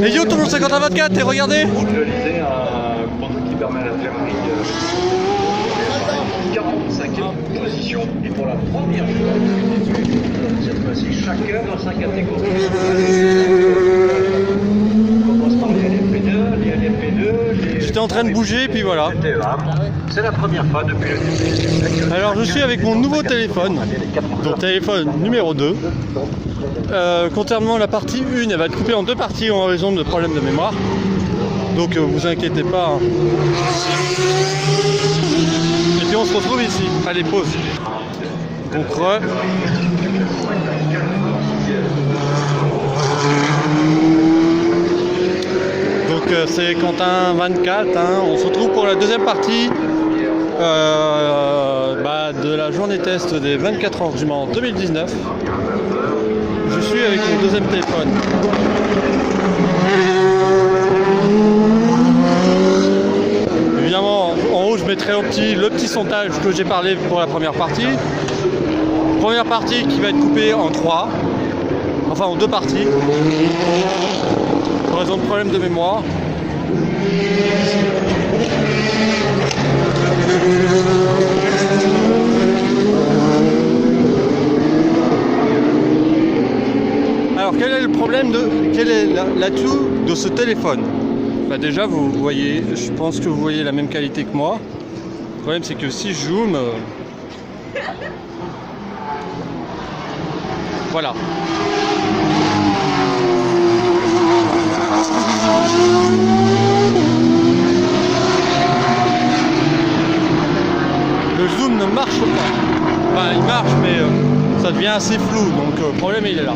Et yo, toujours 50 à 24, et regardez. Je le lisais, un chrono qui permet à la Ferrari 45e position. Et pour la première fois, cette fois-ci, chacun dans sa catégorie. On commence par les LMP2, les LMP2, les... J'étais en train de bouger, puis voilà. C'est la première fois depuis le début. Alors je suis avec mon nouveau téléphone, donc téléphone numéro 2. Contrairement à la partie 1, elle va être coupée en deux parties en raison de problèmes de mémoire. Donc vous inquiétez pas. Et puis on se retrouve ici. Allez, pause. Donc c'est Quentin 24. On se retrouve pour la deuxième partie de la journée test des 24 heures du Mans 2019. Je suis avec mon deuxième téléphone. Évidemment, en haut je mettrai le petit sondage que j'ai parlé pour la première partie. Première partie qui va être coupée en 3, enfin en 2 parties, pour raison de problème de mémoire. Alors quel est le problème quel est l'atout de ce téléphone? Déjà vous voyez, je pense que vous voyez la même qualité que moi. Le problème c'est que si je zoome, voilà. Le zoom ne marche pas. Enfin, il marche, mais ça devient assez flou, donc le problème il est là.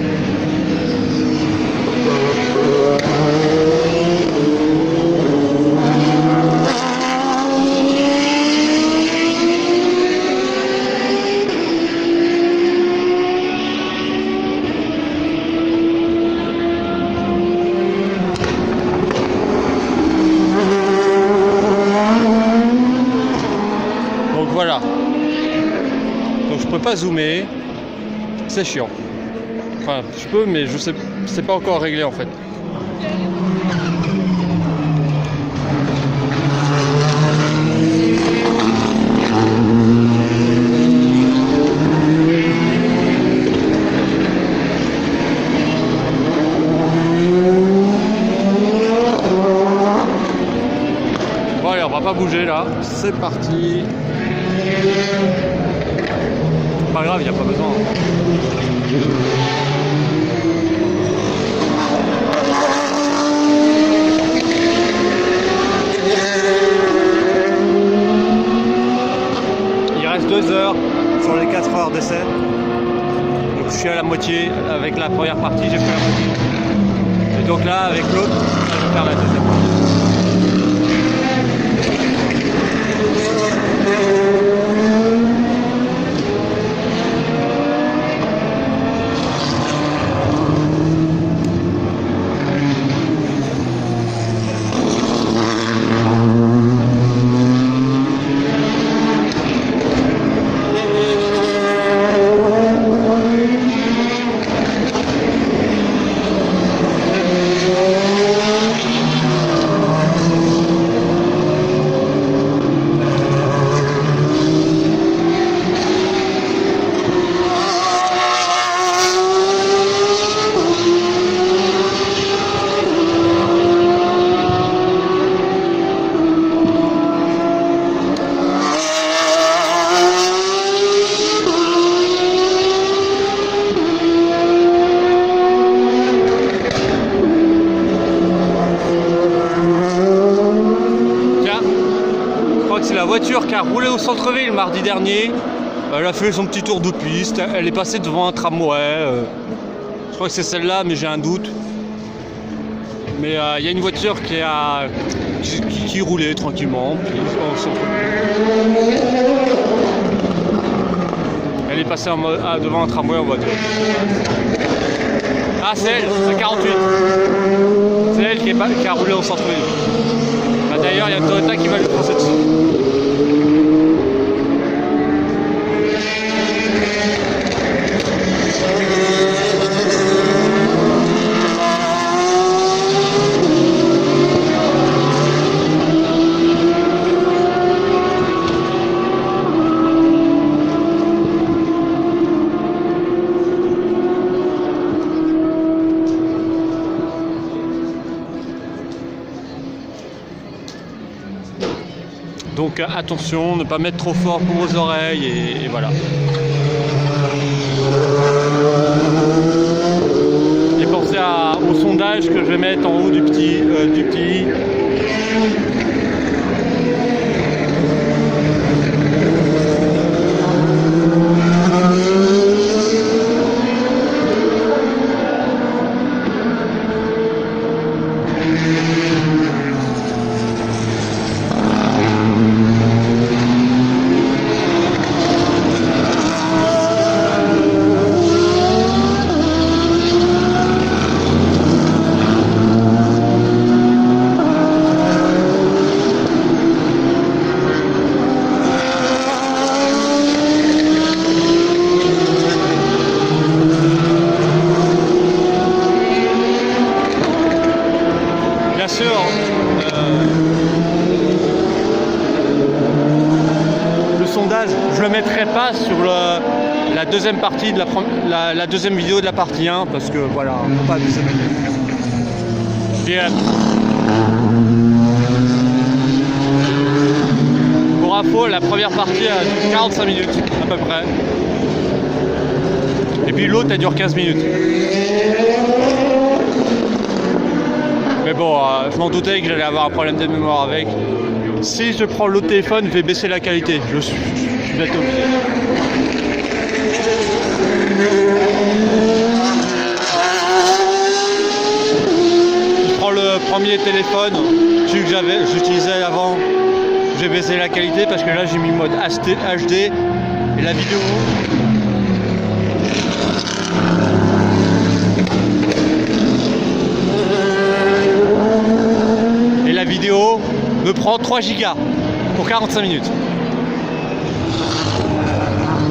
Voilà, donc je peux pas zoomer, c'est chiant. Enfin, je peux, mais je sais, c'est pas encore réglé en fait. Bon allez, on va pas bouger là, c'est parti. Pas grave, il n'y a pas besoin. Il reste 2 heures sur les 4 heures d'essai. Donc je suis à la moitié. Avec la première partie, j'ai fait la moitié. Et donc là, avec l'autre, je vais faire la deuxième partie. C'est la voiture qui a roulé au centre-ville mardi dernier. Elle a fait son petit tour de piste. Elle est passée devant un tramway. Je crois que c'est celle-là, mais j'ai un doute. Mais il y a une voiture qui roulait tranquillement. Puis, elle est passée devant un tramway en voiture. Ah, c'est elle, c'est 48. C'est elle qui a roulé au centre-ville. D'ailleurs, il y a un Toyota qui va lui foncer dessus. Donc attention, ne pas mettre trop fort pour vos oreilles et voilà. Et pensez au sondage que je vais mettre en haut du petit i. Bien sûr, le sondage, je le mettrai pas sur la deuxième partie de la deuxième vidéo de la partie 1 parce que voilà, on peut pas abuser. Bien. Pour info, la première partie a 45 minutes à peu près. Et puis l'autre elle dure 15 minutes. Mais bon, je m'en doutais que j'allais avoir un problème de mémoire avec. Si je prends l'autre téléphone, je vais baisser la qualité. Je suis bête obligé. Je prends le premier téléphone, celui que j'utilisais avant. Je vais baisser la qualité parce que là j'ai mis mode HD et la vidéo. La vidéo me prend 3 gigas pour 45 minutes.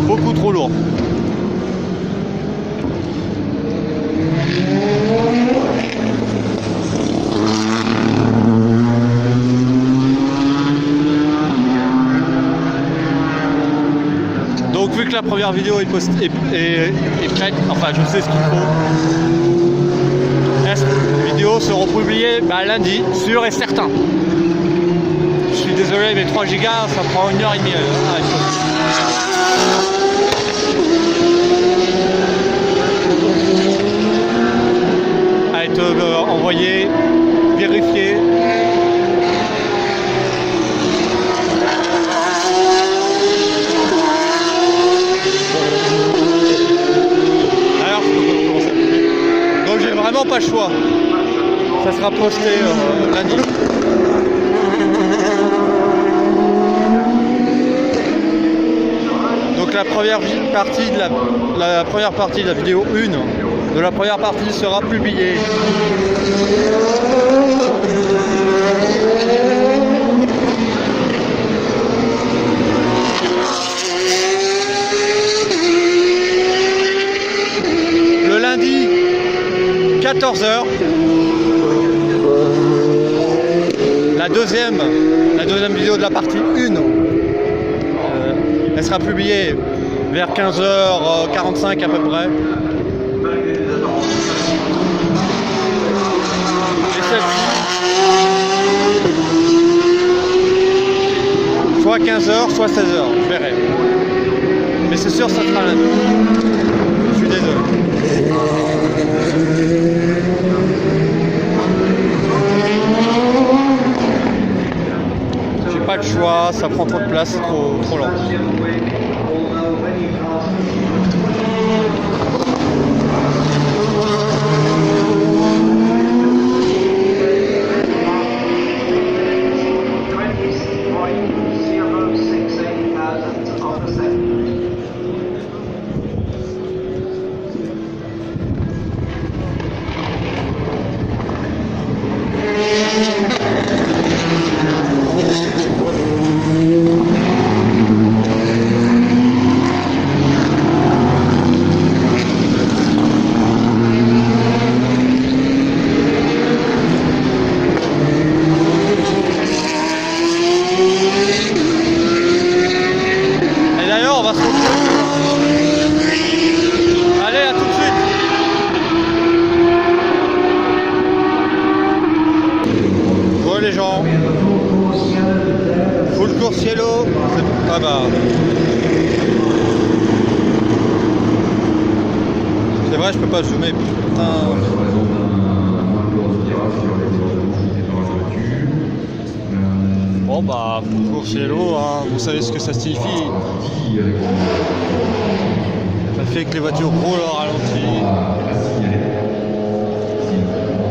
Beaucoup trop lourd. Donc vu que la première vidéo est prête, enfin je sais ce qu'il faut. Les vidéos seront publiées lundi, sûr et certain. Je suis désolé, mais 3 gigas, ça prend 1h30 à être envoyé, vérifié. Alors, donc j'ai vraiment pas le choix. Ça sera posté lundi. Donc la première partie de la vidéo 1 de la première partie sera publiée. Le lundi 14h. La deuxième vidéo de la partie 1, elle sera publiée vers 15h45 à peu près. Et celle-ci, soit 15h, soit 16h, je verrai. Mais c'est sûr, ça sera lundi. Je suis désolé. Pas le choix, ça prend trop de place, c'est trop lent. Bonjour Cielo. Ah bah. C'est vrai, je peux pas zoomer. Putain. Bon bah, bonjour Cielo, hein. Vous savez ce que ça signifie. Ça fait que les voitures roulent au ralenti.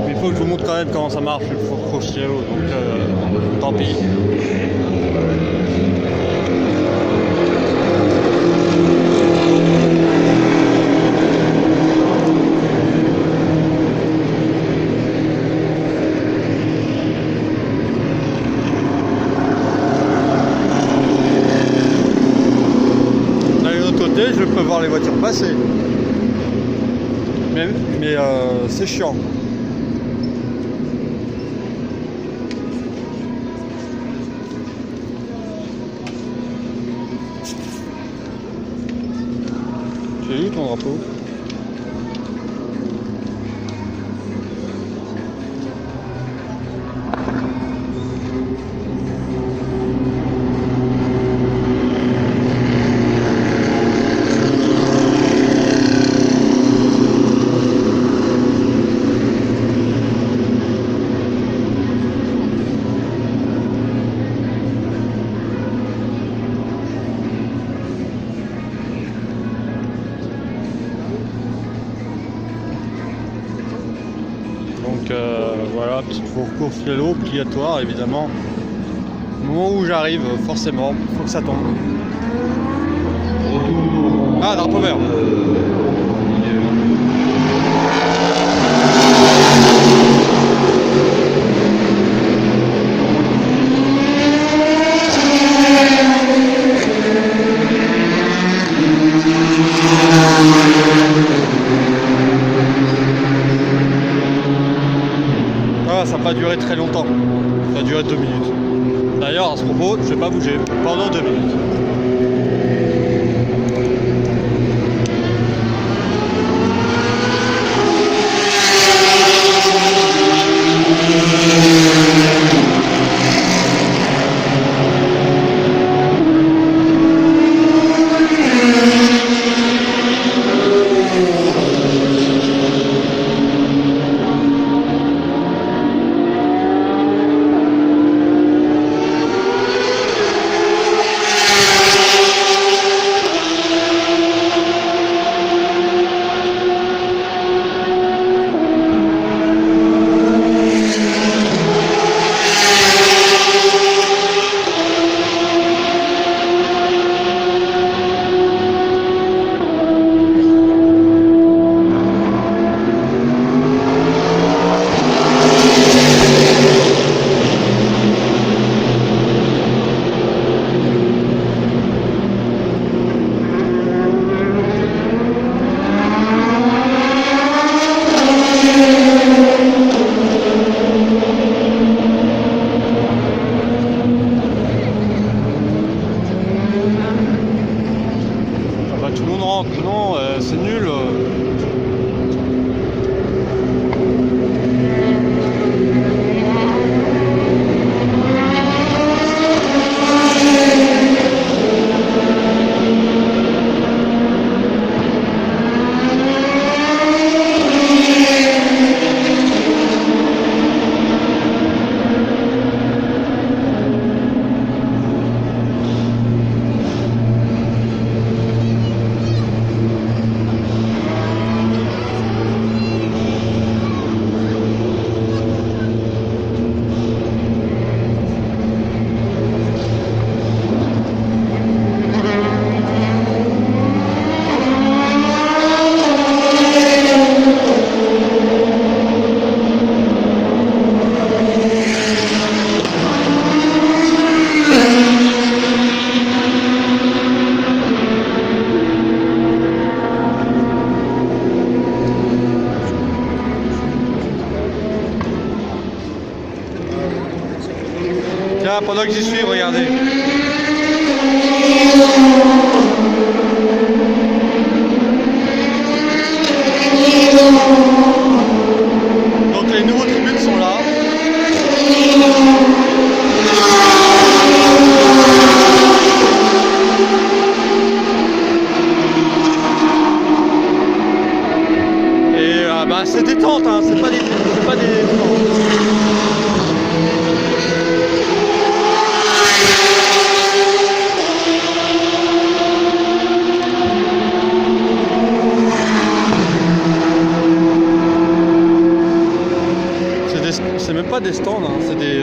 Mais il faut que je vous montre quand même comment ça marche le Focus Cielo, donc tant pis. Je peux voir les voitures passer, mais c'est chiant. J'ai vu ton drapeau. Donc voilà, petit course vélo obligatoire évidemment. Au moment où j'arrive, forcément, il faut que ça tombe. Ah, drapeau vert. Ah, ça n'a pas duré très longtemps. Ça a duré 2 minutes. D'ailleurs, à ce propos, je ne vais pas bouger pendant 2 minutes. Tout le monde rentre, non, c'est nul. Tiens, pendant que j'y suis, regardez. Donc les nouveaux tribunes sont là. c'est même pas des stands, hein, c'est des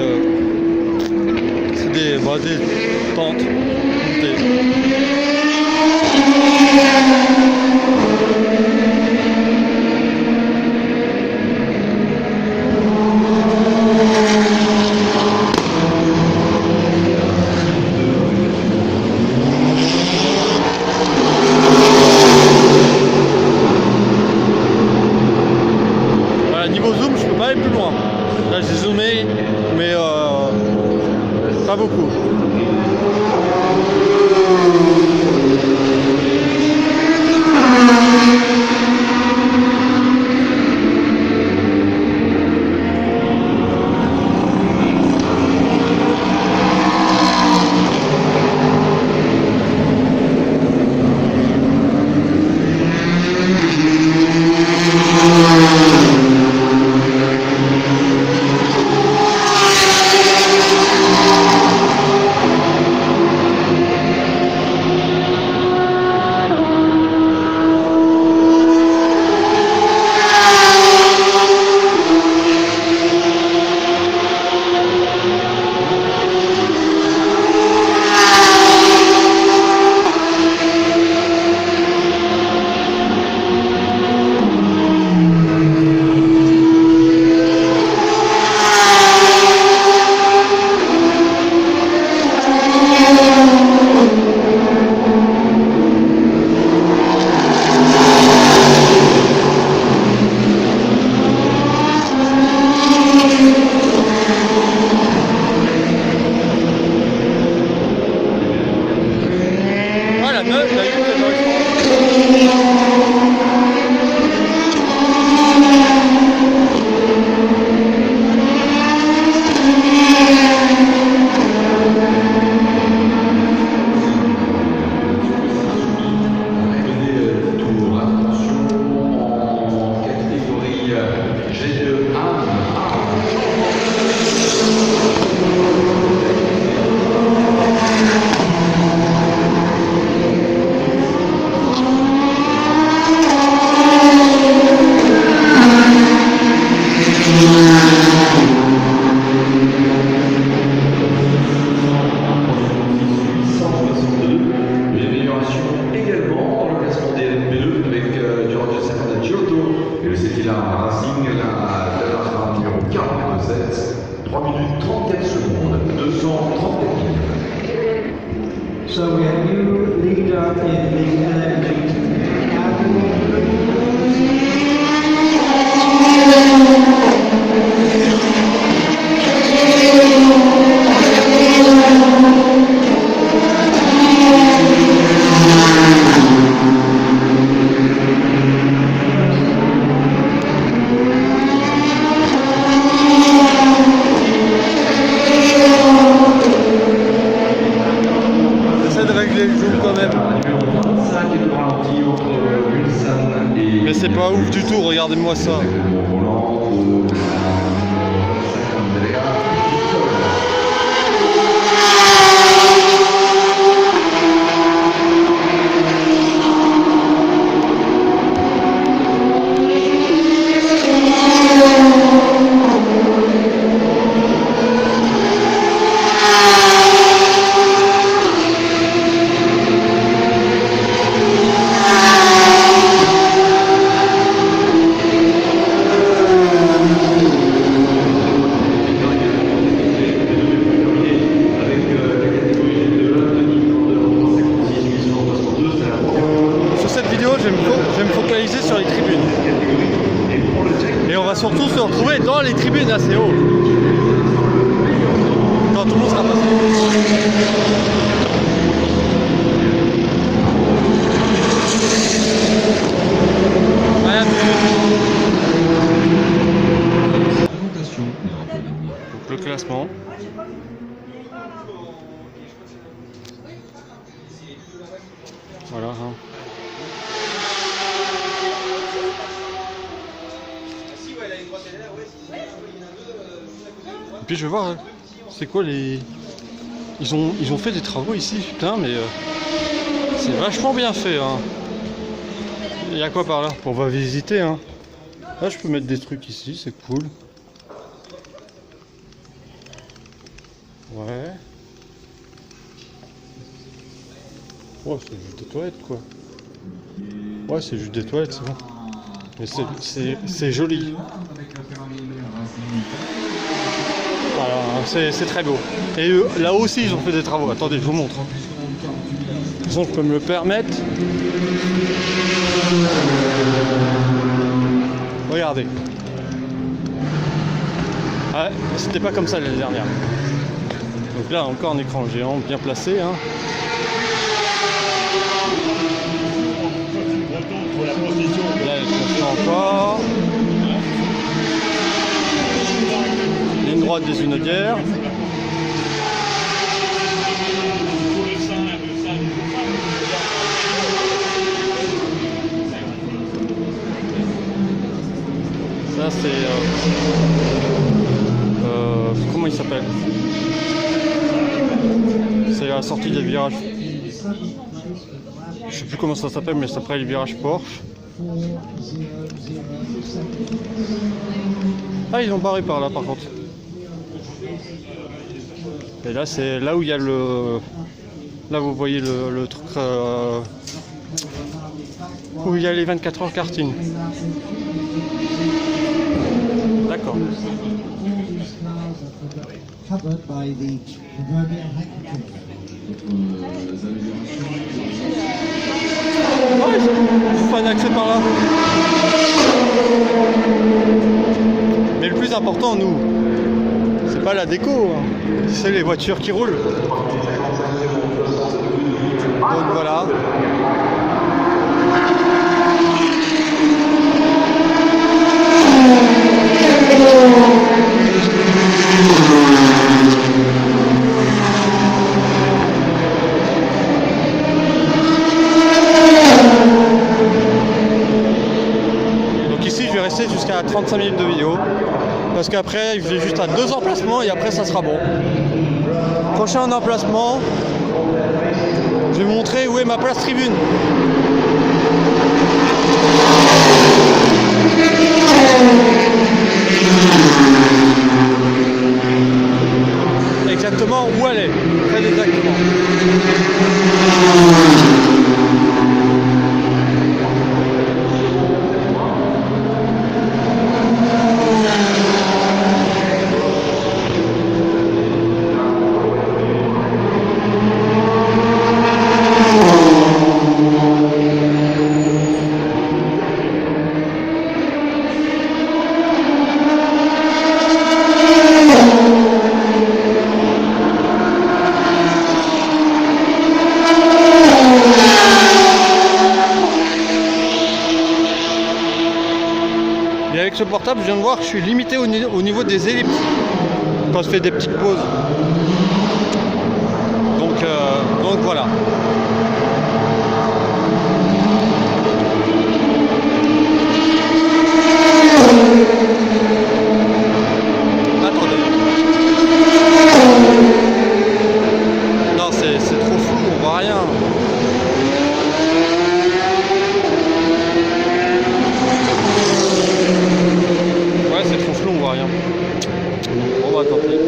tentes montées. Niveau zoom, je peux pas aller plus loin. Là j'ai zoomé, mais pas beaucoup. So we have new leader in the electric mais c'est pas ouf du tout, regardez-moi ça. Je vais me focaliser sur les tribunes. Et on va surtout se retrouver dans les tribunes assez haut. Quand tout le monde sera passé. Donc le classement. Voilà. Hein. Et puis je vais voir, hein, c'est quoi les... Ils ont fait des travaux ici, putain, mais c'est vachement bien fait. Hein. Il y a quoi par là? On va visiter. Hein. Là, je peux mettre des trucs ici, c'est cool. Ouais. Ouais, c'est juste des toilettes quoi. Ouais, c'est juste des toilettes, c'est bon. Mais c'est joli. Voilà, c'est très beau. Et là aussi, ils ont fait des travaux. Attendez, je vous montre. De toute façon, je peux me le permettre. Regardez. Ouais, c'était pas comme ça l'année dernière. Donc là, encore un écran géant bien placé. Hein. Là, elle se encore. Ligne droite des Unodières. Ça c'est comment il s'appelle? C'est la sortie des virages. Je sais plus comment ça s'appelle, mais ça s'appelle les virages Porsche. Ah, ils ont barré par là par contre. Et là c'est là où il y a le. Là vous voyez le truc où il y a les 24 heures karting. D'accord. Ouais, il faut un accès par là. Mais le plus important, nous, c'est pas la déco, hein. C'est les voitures qui roulent. Donc voilà. Donc ici je vais rester jusqu'à 35 minutes de vidéo parce qu'après je vais juste à 2 emplacements et après ça sera bon. Prochain emplacement, je vais vous montrer où est ma place tribune. Exactement où elle est, très exactement. Et avec ce portable, je viens de voir que je suis limité au niveau des ellipses quand je fais des petites pauses. Donc voilà. Attendez. Non, c'est trop flou, on voit rien. Ouais, c'est trop flou, on voit rien. Bon bah tant pis.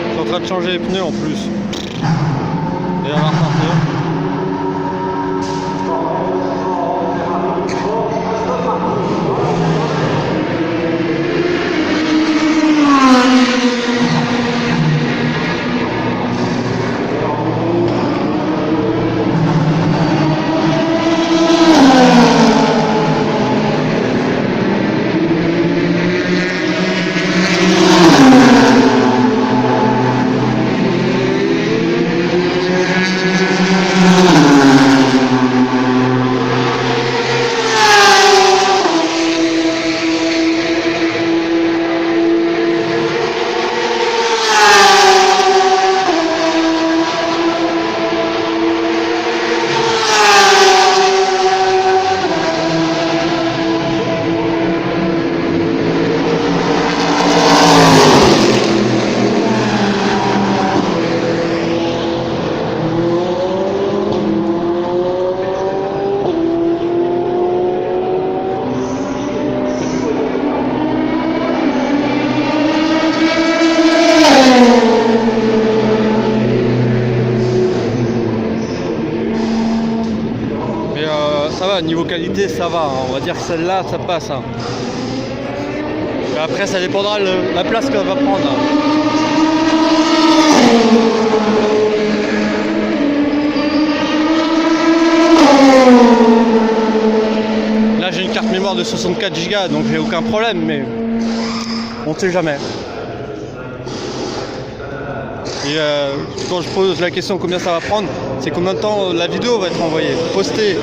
Je suis en train de changer les pneus en plus. Et on va repartir. ça va, niveau qualité ça va, hein. On va dire que celle-là ça passe. Hein. Après ça dépendra de la place qu'elle va prendre. Hein. Là j'ai une carte mémoire de 64 Go donc j'ai aucun problème, mais on sait jamais. Et quand je pose la question combien ça va prendre, c'est combien de temps la vidéo va être envoyée, postée.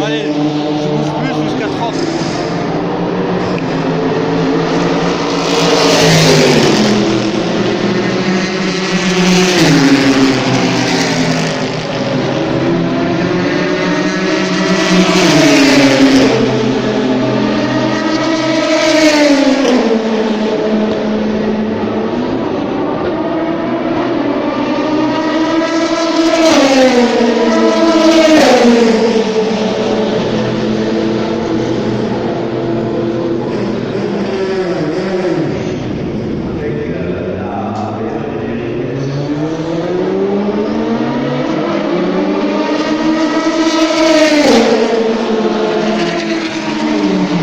Allez, je bouge plus jusqu'à 30.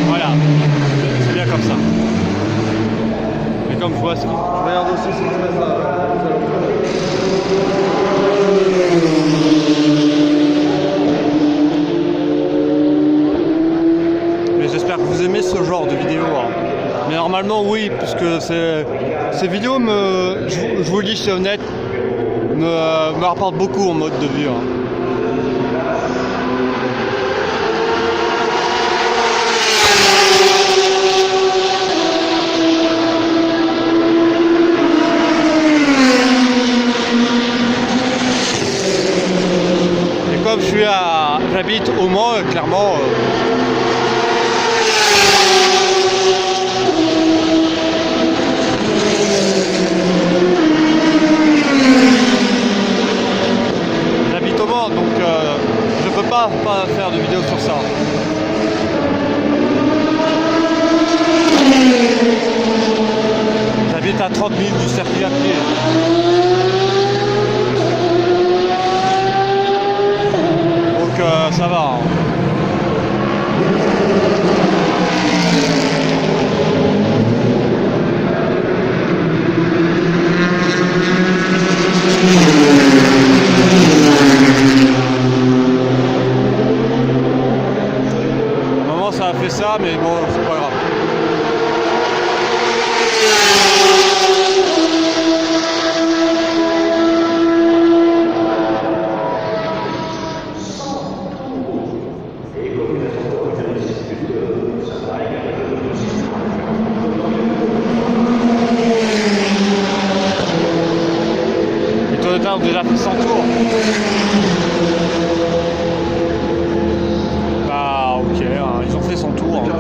Voilà, c'est bien comme ça. Et comme je vois, je regarde aussi ce qui se passe là. Mais j'espère que vous aimez ce genre de vidéo. Hein. Mais normalement oui, puisque ces vidéos je vous le dis, c'est honnête, me rapportent beaucoup en mode de vue. Hein. Et comme j'habite au Mans, clairement. J'habite au Mans, donc je peux pas faire de vidéo sur ça. J'habite à 30 minutes du circuit à pied. Donc ça va. Hein. Maman ça a fait ça, mais bon c'est pas grave. Ont déjà fait 100 tours. Bah ok, hein, ils ont fait 100 tours. Hein.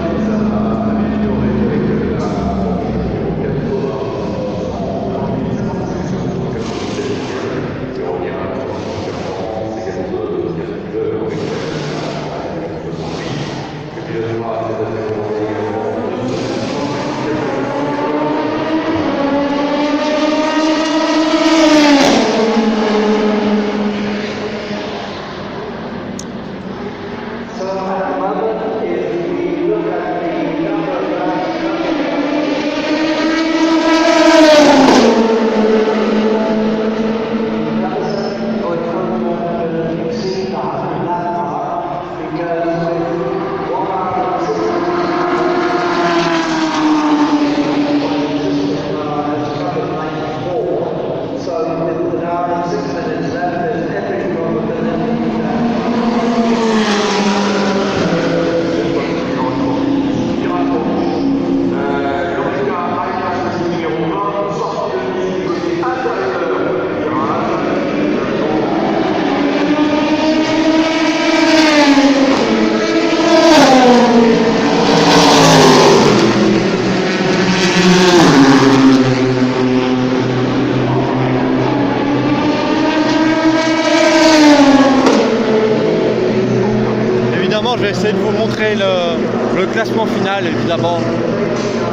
évidemment, je vais essayer de vous montrer le classement final, évidemment.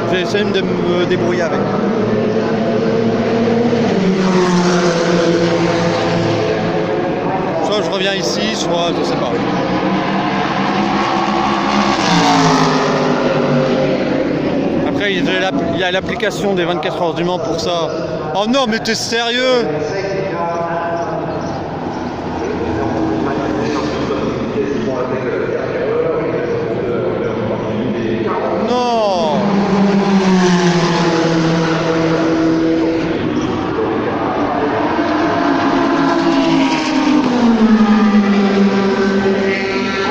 Je vais essayer de me débrouiller avec. Soit je reviens ici, soit je sais pas. Après, il y a l'application des 24 heures du Mans pour ça. Oh non, mais t'es sérieux? Non.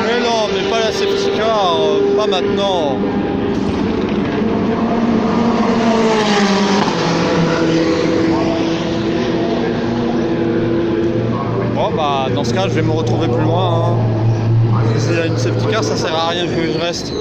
Mais non, mais pas la safety car, pas maintenant. Bon bah dans ce cas je vais me retrouver plus loin. Hein. S'il y a une safety car, ça sert à rien que je reste.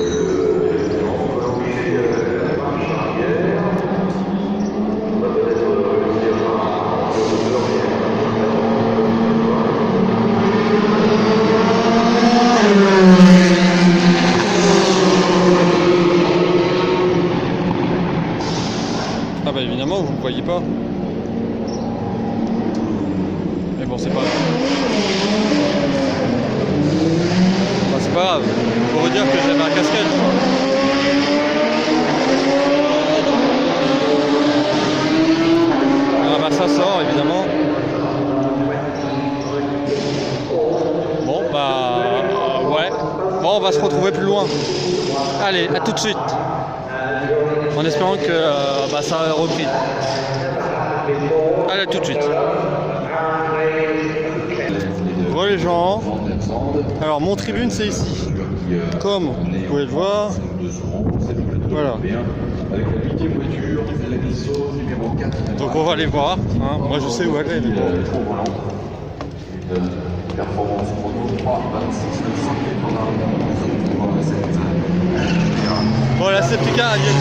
Ah bah évidemment vous ne voyez pas. Mais bon c'est pas grave. Bah, c'est pas grave. Faut vous dire que j'avais ma casquette. Ah bah ça sort évidemment. Bon bah ouais. Bon on va se retrouver plus loin. Allez, à tout de suite. En espérant que bah, ça a repris. Allez, à tout de suite. Voilà les gens. Alors mon tribune c'est ici. Comme vous pouvez le voir. Voilà. Donc on va aller voir. Hein. Moi je sais où elle est. Mais bon. Voilà, c'est plus car, il y a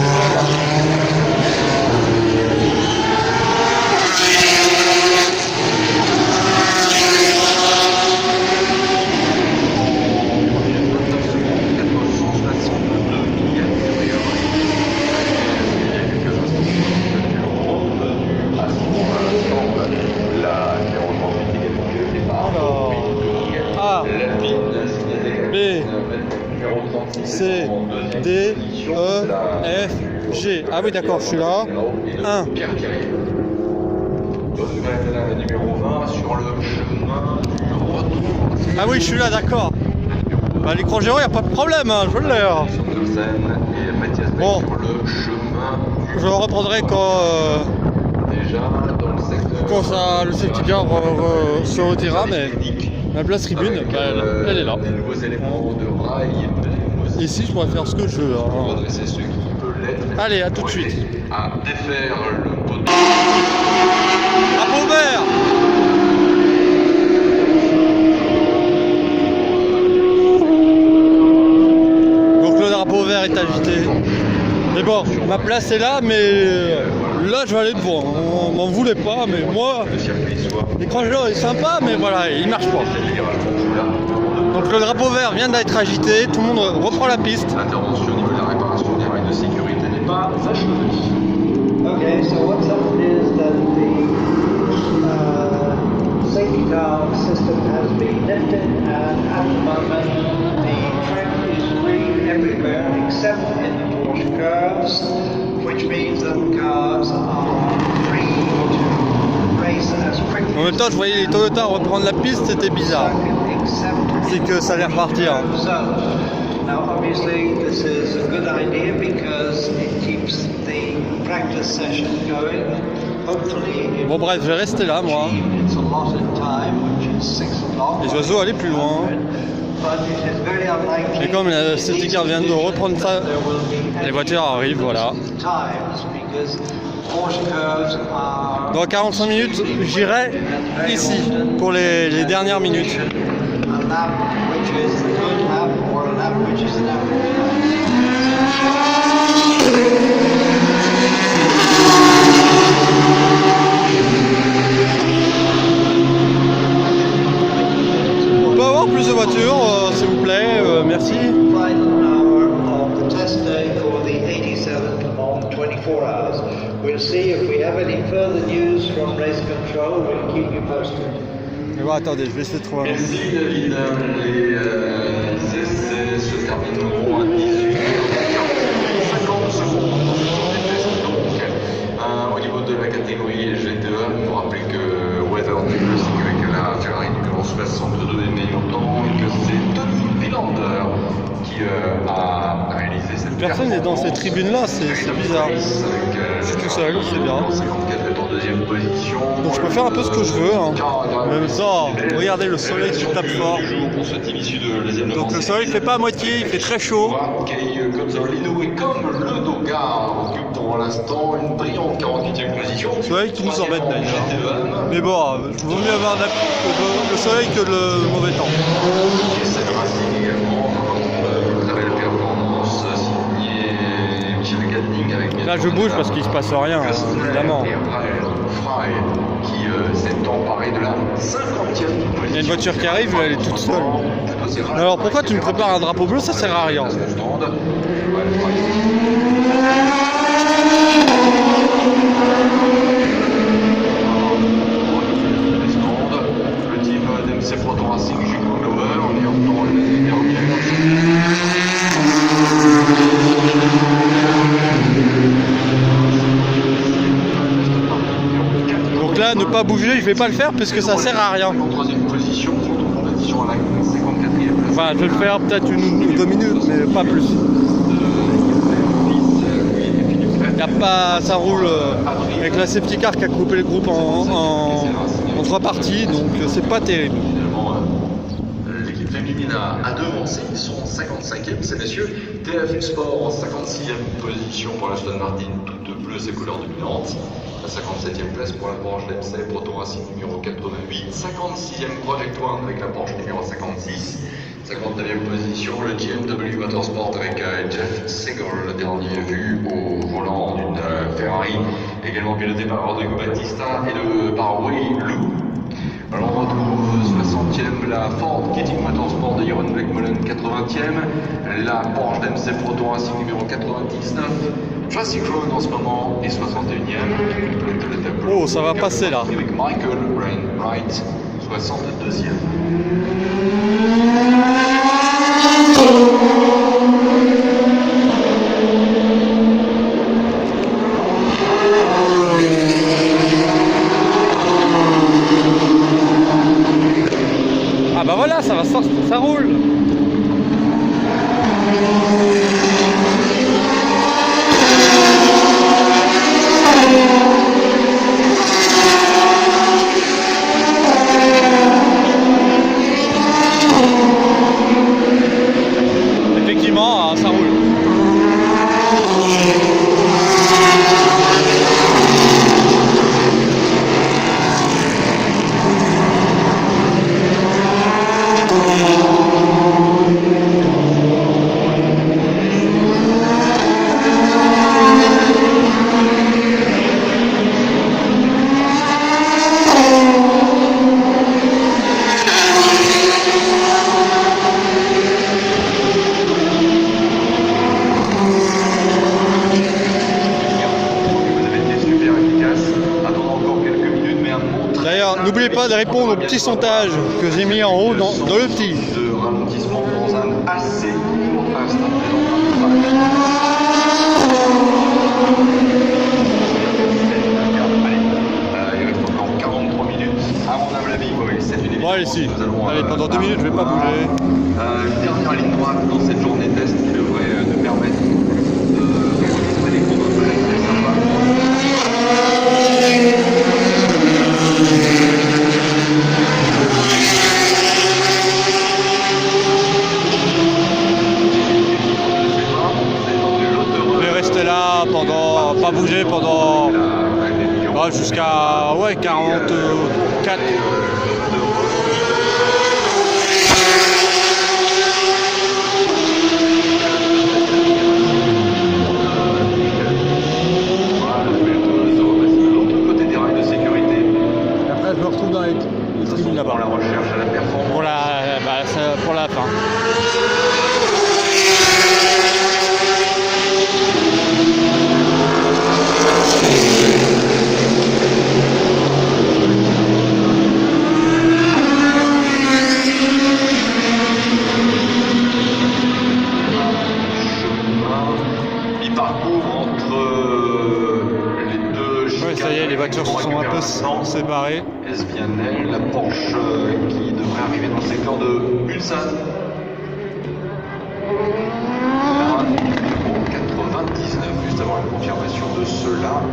C, D, E, F, G. Ah oui d'accord, je suis là. 1. Ah oui, je suis là, d'accord. Bah, l'écran géant, il n'y a pas de problème, hein, je l'ai. Bon, je reprendrai quand ça, le safety car se retirera, mais ma place tribune, bah, elle est là. Ici, je pourrais faire ce que je veux. Hein. Allez, à tout de suite. À défaire le poteau. Drapeau vert. Donc le drapeau vert est agité. Mais bon, ma place est là, mais là je vais aller devant. On m'en voulait pas, mais moi, l'écran géant est sympa, mais voilà, il marche pas. Donc le drapeau vert vient d'être agité, tout le monde reprend la piste. L'intervention au niveau de la réparation des rails de sécurité n'est pas achevée. Okay, so what's happened is that the safety car system has been lifted, and at the moment the track is green everywhere except in the Porsche curves, which means that the cars are free to race as quickly. En même temps, je voyais les Toyota reprendre la piste, c'était bizarre. C'est que ça allait repartir. Now, obviously, this is a good idea because it keeps the practice session going. Hopefully, Bon bref, je vais rester là, moi. it's allotted time, which is 6 o'clock. Les oiseaux allaient plus loin. But it is very unlikely. Et comme la safety car vient de reprendre ça, les voitures arrivent, voilà. Times because Porsche curves are Dans 45 minutes, j'irai ici pour les dernières minutes. a lap which is a good lap or a lap which is an average. On peut avoir plus de voitures, s'il vous plaît, merci. Final hour of the test day for the 87 Le Mans 24 hours. We'll see if we have any further news from race control. We'll keep you posted. Mais bon, attendez, je vais essayer de trouver un. Merci David. Les essais se termineront à 18h50 secondes. Donc, au niveau de la catégorie GT1, pour rappeler que Weather Nichols avec la Ferrari numéro 62 est meilleur temps et que c'est Tony Villander qui a réalisé cette Personne n'est dans cette tribune-là, c'est bizarre. Je suis tout seul, c'est bien. 54 est en deuxième position. Donc je peux faire un peu ce que je veux. Hein. Même ça, regardez le soleil qui tape fort. Donc le soleil fait pas à moitié, il fait très chaud. Gonzolino et comme le Dogar occupe pour l'instant une brillante 48e position. Le soleil qui nous embête d'ailleurs. Mais bon, je vaut mieux avoir le soleil que le mauvais temps. C'est le Racing également. Très belle performance signée Michel Gadling avec. Là je bouge parce qu'il se passe rien, évidemment. Qui s'est emparé de la 50e position. Il y a une voiture qui arrive, elle est toute seule. Alors pourquoi tu me prépares un drapeau bleu, ça sert à rien. Le team d'MC Proton Racing Chico Glover, on est en temps l'année dernière. Donc là, ne pas bouger, je vais pas le faire parce que ça sert à rien. En troisième position, compétition à la 54e place. Enfin, je vais le faire peut-être 1 ou 2 minutes, mais pas plus. Y a pas, ça roule avec la safety car qui a coupé le groupe en 3 parties, donc c'est pas terrible. L'équipe féminine a devancé, ils sont en 55e, ces messieurs. TF Sport en 56e position pour la Aston Martin, toute bleue, ses couleurs dominantes. La 57e place pour la Porsche d'MC Proton Racing numéro 88. 56e Project One avec la Porsche numéro 56. 59e position, le GMW Motorsport avec Jeff Segal, le dernier vu au volant d'une Ferrari, également piloté par Rodrigo Battista et par Wei Lu. Alors on retrouve 60e la Ford Keating Motorsport de Jeroen Bleckmolen, 80e, la Porsche d'MC Proton Racing numéro 99, Tracy Krohn en ce moment est 61e. Oh, ça va passer là. Avec Michael Wright, 62e. Ah bah voilà, ça va sortir, ça roule. Effectivement, ça roule. N'oubliez pas de répondre au petit sondage que j'ai mis en haut dans le petit. De ralentissement dans un assez court instant. Il reste encore 43 minutes. À mon humble avis, oui, c'est une émission. Bon, allez, si. Allez, pendant 2 minutes, je vais pas bouger. Une dernière ligne droite dans cette journée test qui devrait nous permettre de retrouver des chronos très sympas. Je vais rester là pendant, pas bouger pendant jusqu'à 44. Après je me retrouve dans les tribunes là-bas. La recherche à la performance. Pour la fin. les voitures se sont un peu séparées. SVNL, la Porsche qui devrait arriver dans le secteur de Ulsan. Là, numéro 99, juste avant la confirmation de cela.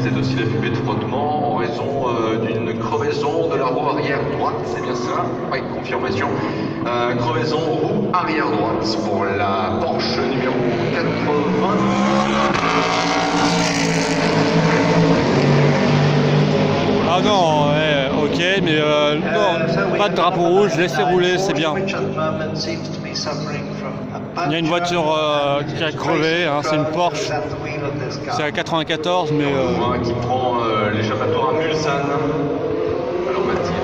C'est aussi la fumée de frottement en raison d'une crevaison de la roue arrière droite, c'est bien ça? Oui, confirmation. Crevaison roue arrière droite pour la Porsche numéro 80. Ah non, ouais, ok, mais non, pas de drapeau rouge, laissez rouler, c'est bien. Il y a une voiture qui a crevé, hein, c'est une Porsche. C'est à 94, mais... Qui prend l'échappatoire à Mulsanne. Alors Mathilde...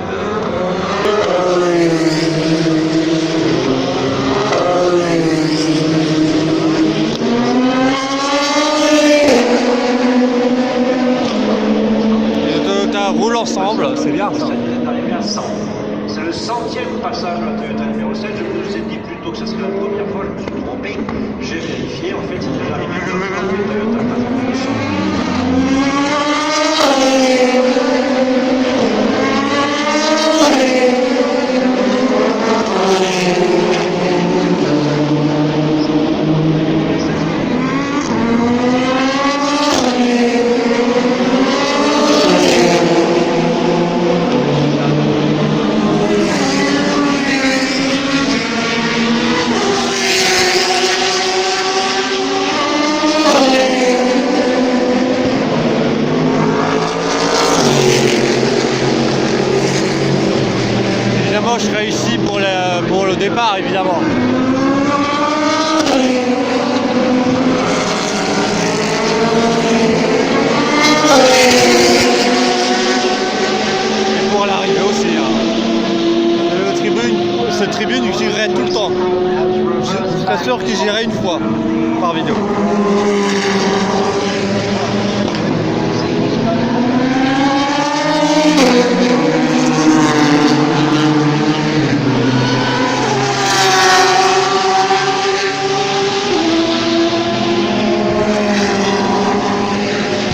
Les Toyota roulent ensemble, c'est bien ça. C'est le 100e passage de la Toyota numéro 7. Je vous ai dit plutôt que ce serait la première fois, je me suis trompé. J'ai vérifié, en fait, il est arrivé que le Toyota passe le 100. Évidemment, je serai ici pour le départ, évidemment. Et pour l'arrivée aussi. Hein. Cette tribune, j'irai tout le temps. Je serais sûr que j'irai une fois par vidéo.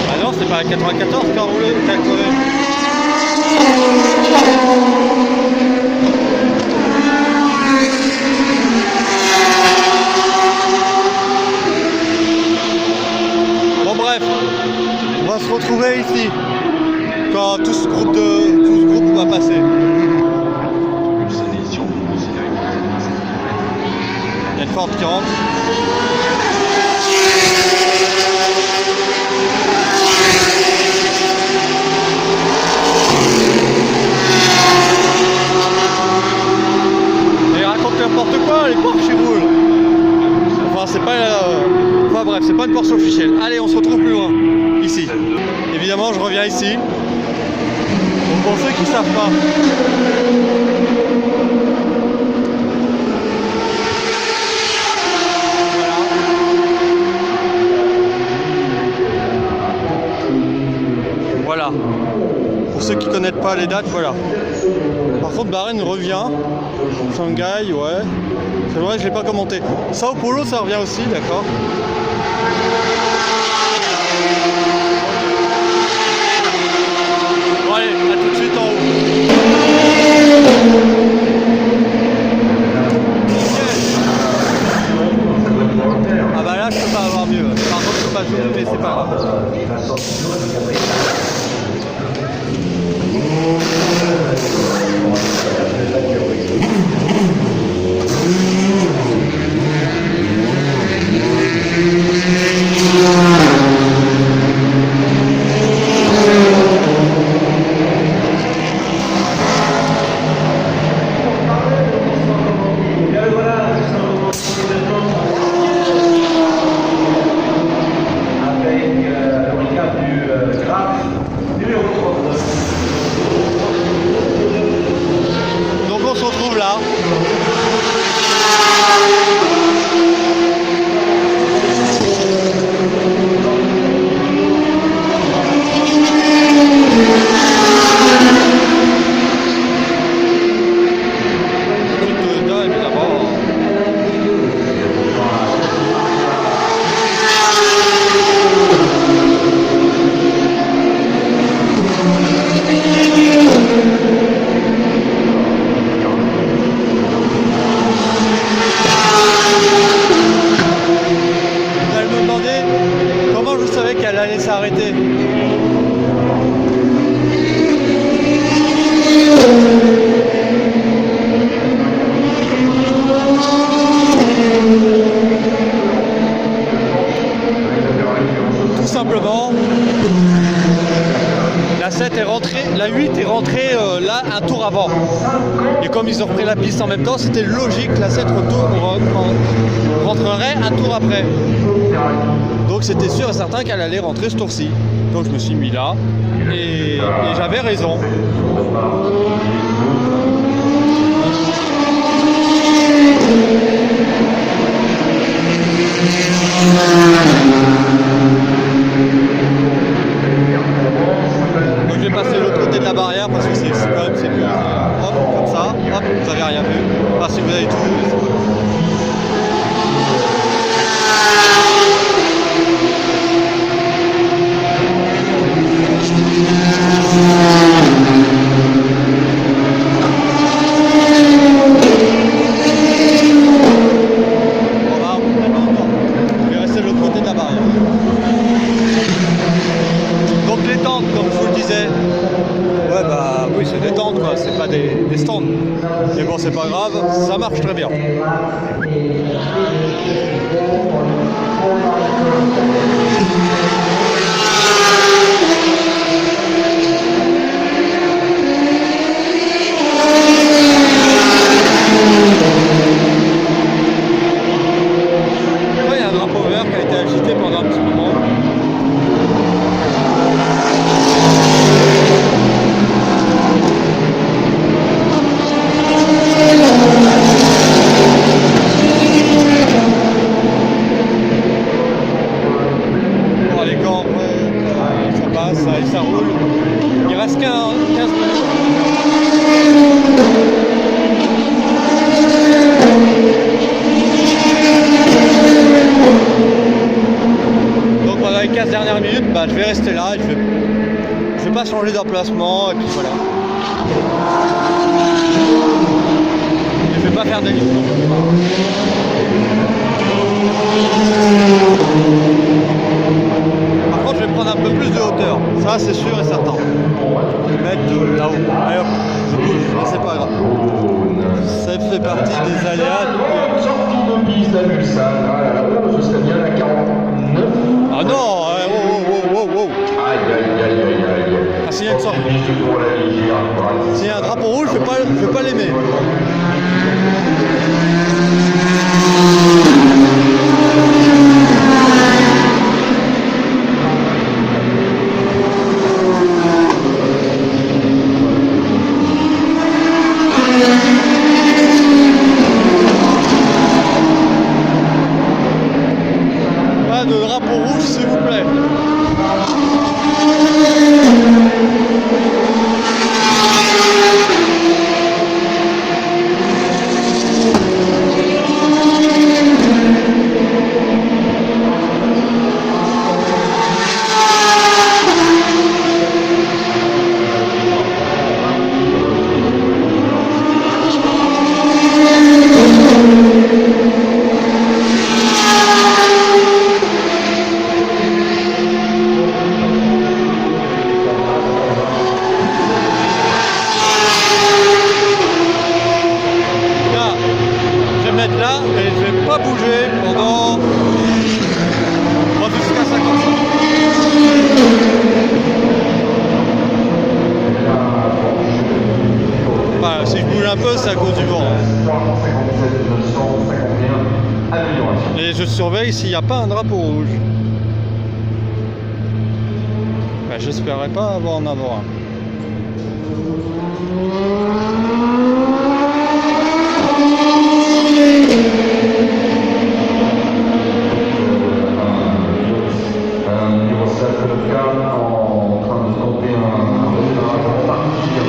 Ah non, c'est pas à 94 qu'a roulé, qu'a crevé. Bon bref, on va se retrouver ici quand tout ce groupe va passer. Il y a une Ford qui rentre. Et raconte n'importe quoi, les Porsche ils roulent. Enfin c'est pas... Enfin bref, c'est pas une Porsche officielle. Allez, on se retrouve plus loin. Ici. Évidemment, je reviens ici. Donc pour ceux qui ne savent pas. Voilà. Pour ceux qui ne connaissent pas les dates, voilà. Par contre, Bahreïn revient. Shanghai, ouais. C'est vrai, je l'ai pas commenté. Sao Paulo, ça revient aussi, d'accord. Bon, allez, à tout de suite en haut. Ah bah là, je peux pas avoir mieux. Par contre, je peux pas zoomer, mais c'est pas grave. qu'elle allait s'arrêter. Tout simplement, la 7 est rentrée, la 8 est rentrée là un tour avant. Et comme ils ont repris la piste en même temps, c'était logique que la 7 rentrerait un tour après. Donc c'était sûr et certain qu'elle allait rentrer ce tour-ci. Donc je me suis mis là et j'avais raison. Donc je vais passer de l'autre côté de la barrière parce que c'est quand même sécurisé. Hop, comme ça, hop, vous n'avez rien vu. Enfin si vous avez tout vu, c'est pas grave. Je vais rester de l'autre côté de la barrière. Donc les tentes, comme je vous le disais, ouais bah oui c'est des tentes quoi, c'est pas des stands. Mais bon c'est pas grave, ça marche très bien. Il y a un drapeau vert qui a été agité pendant un petit moment. Bon, les gants, ouais, ça passe, ça roule. Il reste 15 minutes. Donc pendant les 15 dernières minutes, bah, je vais rester là et je vais pas changer d'emplacement et puis voilà. Je vais pas faire des livres. Par contre je vais prendre un peu plus de hauteur, ça c'est sûr et certain. Je vais mettre là-haut. Allez hop, je bouge, mais c'est pas grave. Ça fait partie des aléas. Sortie de piste à Mulsanne, ce serait bien la 49. Ah non, wow. Aïe. Ah, s'il y a une sorte. Piste pour la ligne. S'il y a un drapeau rouge, je vais pas l'aimer. Pas de drapeau rouge, s'il vous plaît. Là et je vais pas bouger pendant jusqu'à 55. Voilà, si je bouge un peu, c'est à cause du vent. Et je surveille s'il n'y a pas un drapeau rouge. Ben, j'espérais pas en avoir un. En train de tenter un redémarrage pour partir.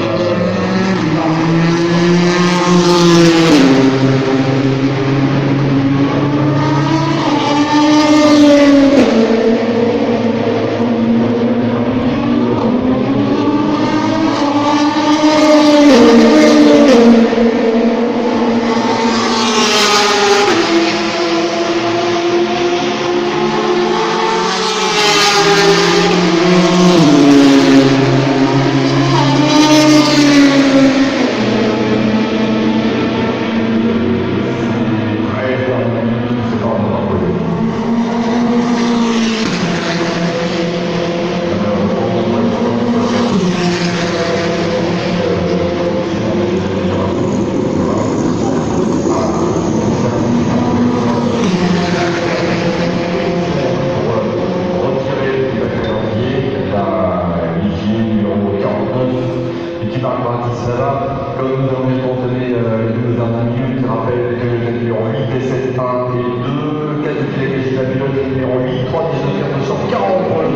Bratislava. Comme nous allons bientôt donner les 2 dernières minutes, je rappelle que le numéro 8, D7, 1 et 2, 4 de Philippe la pilote, numéro 8, 3, 19, 440 pour le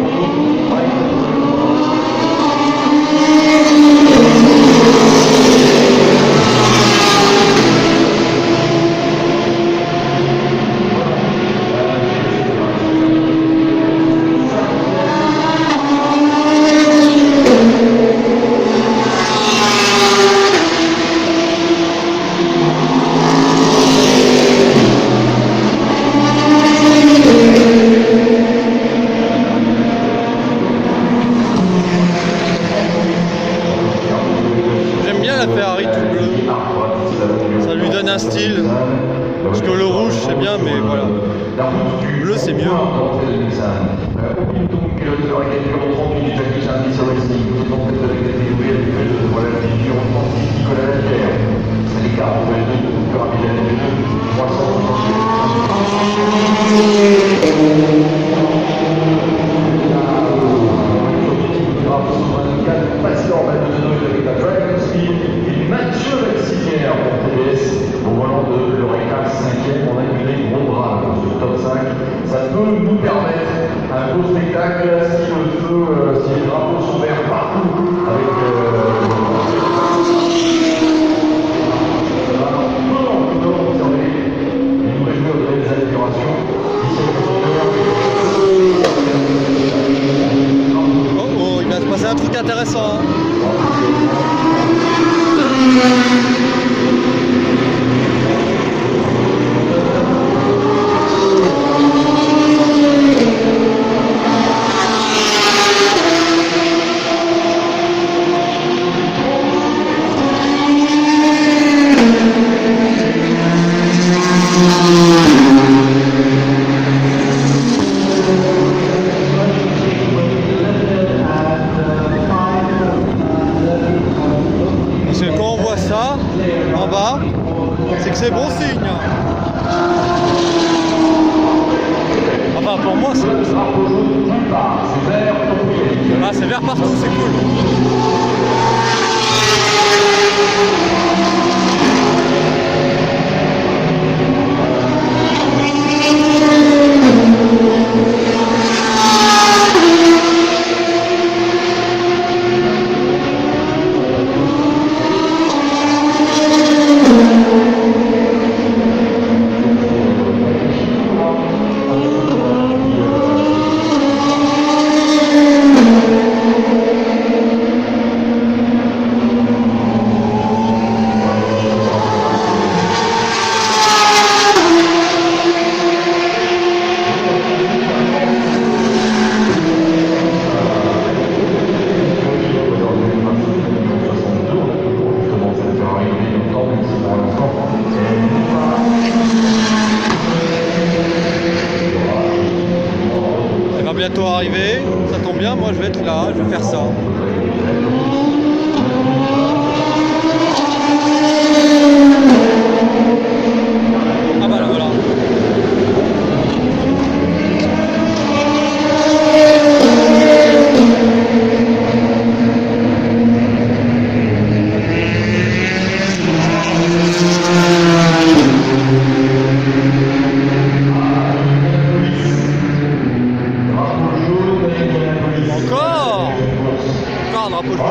J'aime bien la Ferrari tout bleu. Ça lui donne un style. Parce que le rouge c'est bien, mais voilà. Le bleu c'est mieux. Au volant de l'Oreca 5e, on a accumulé gros bras sur le top 5. Ça peut nous permettre un beau spectacle si le feu, si les drapeaux sont verts partout avec une nouvelle joueur de les améliorations. Oh, il va se passer un truc intéressant. Parce que quand on voit ça en bas, c'est que c'est bon signe. Enfin pour moi c'est... Ah c'est vert partout, c'est cool. Elle va bientôt arriver, ça tombe bien, moi je vais être là, je vais faire ça. Ah bah là, voilà. Encore un drapeau jaune.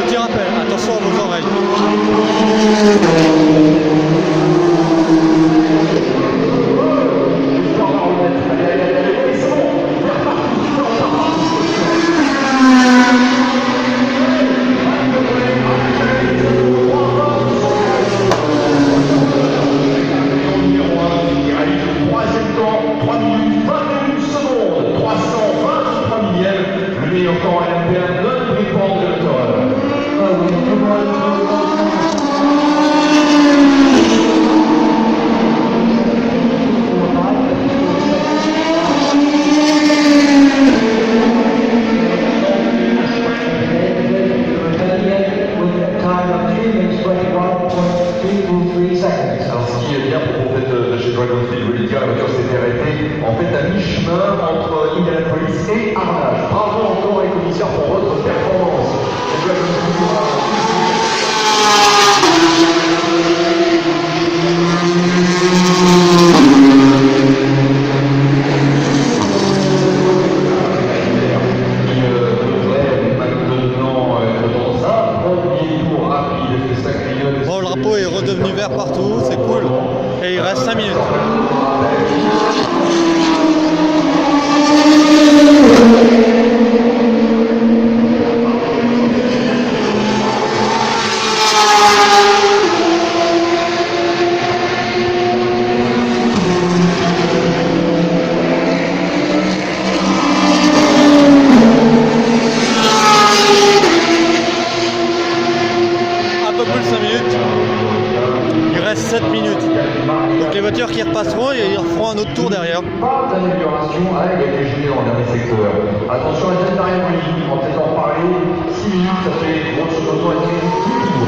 Petit rappel, attention à vos oreilles. minutes 21.323 seconds. Alors, ce qui est bien pour de chez Dragon Speed, je voulais dire, la voiture s'était arrêtée en fait à mi-chemin entre Indianapolis et Arnage. Bravo encore les commissaires pour votre performance. Et Dragon Bon, le drapeau est redevenu vert partout, c'est cool. Et il reste 5 minutes. Un peu plus de 5 minutes. Il reste 7 minutes. Donc les voitures qui repasseront, ils referont un autre tour derrière. Pas d'amélioration avec les gilets dans le dernier secteur. Attention à cette arrière ligne, on va peut-être en parler. 6 minutes, ça fait grosso modo un petit tour.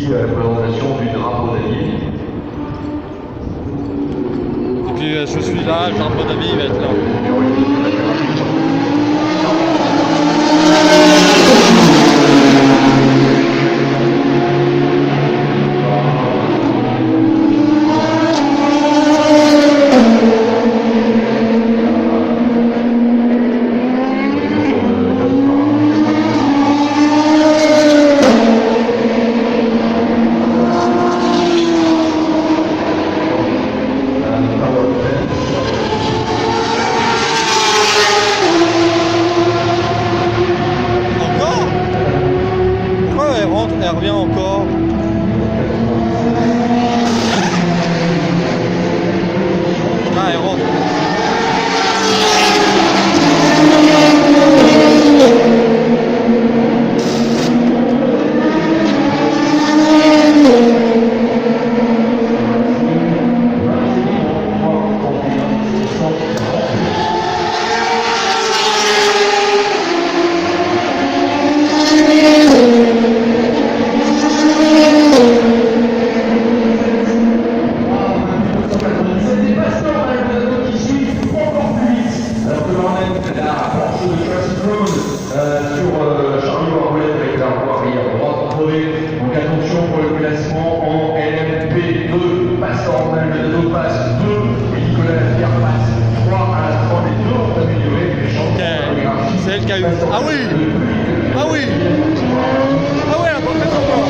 La présentation du drapeau d'Avis. Et puis je suis là, le drapeau d'Avis va être là. Elle revient encore. Ah, elle rentre. Ah oui. Ah oui. Ah ouais, un bon fait encore.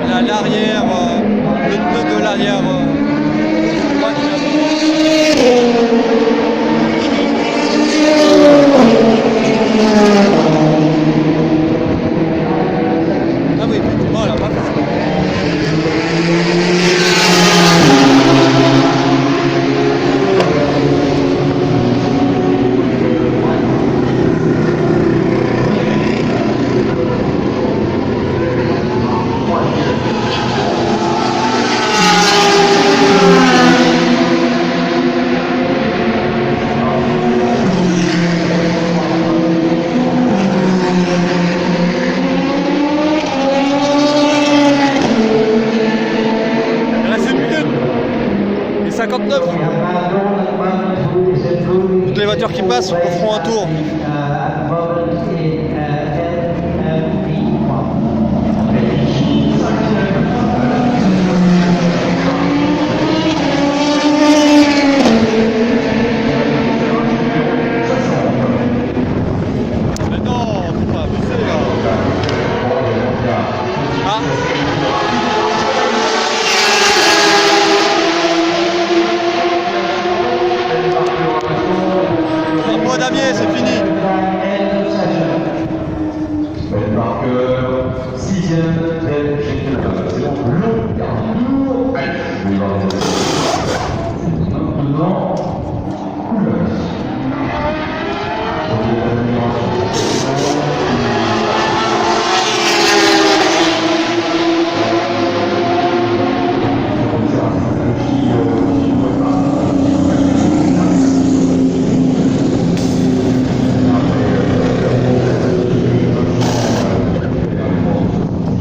Là, l'arrière, le pneu de l'arrière. Ah oui, effectivement, elle a pas fait ça. Il reste 1 minute. Et 59. Toutes les voitures qui passent feront un tour. Mais non, faut pas abuser là. Ah. Un point damier, c'est fini. Belle marqueur, 6ème, belle général. C'est donc le dernier tour. Allez, je vais voir les autres. Dedans, couleur.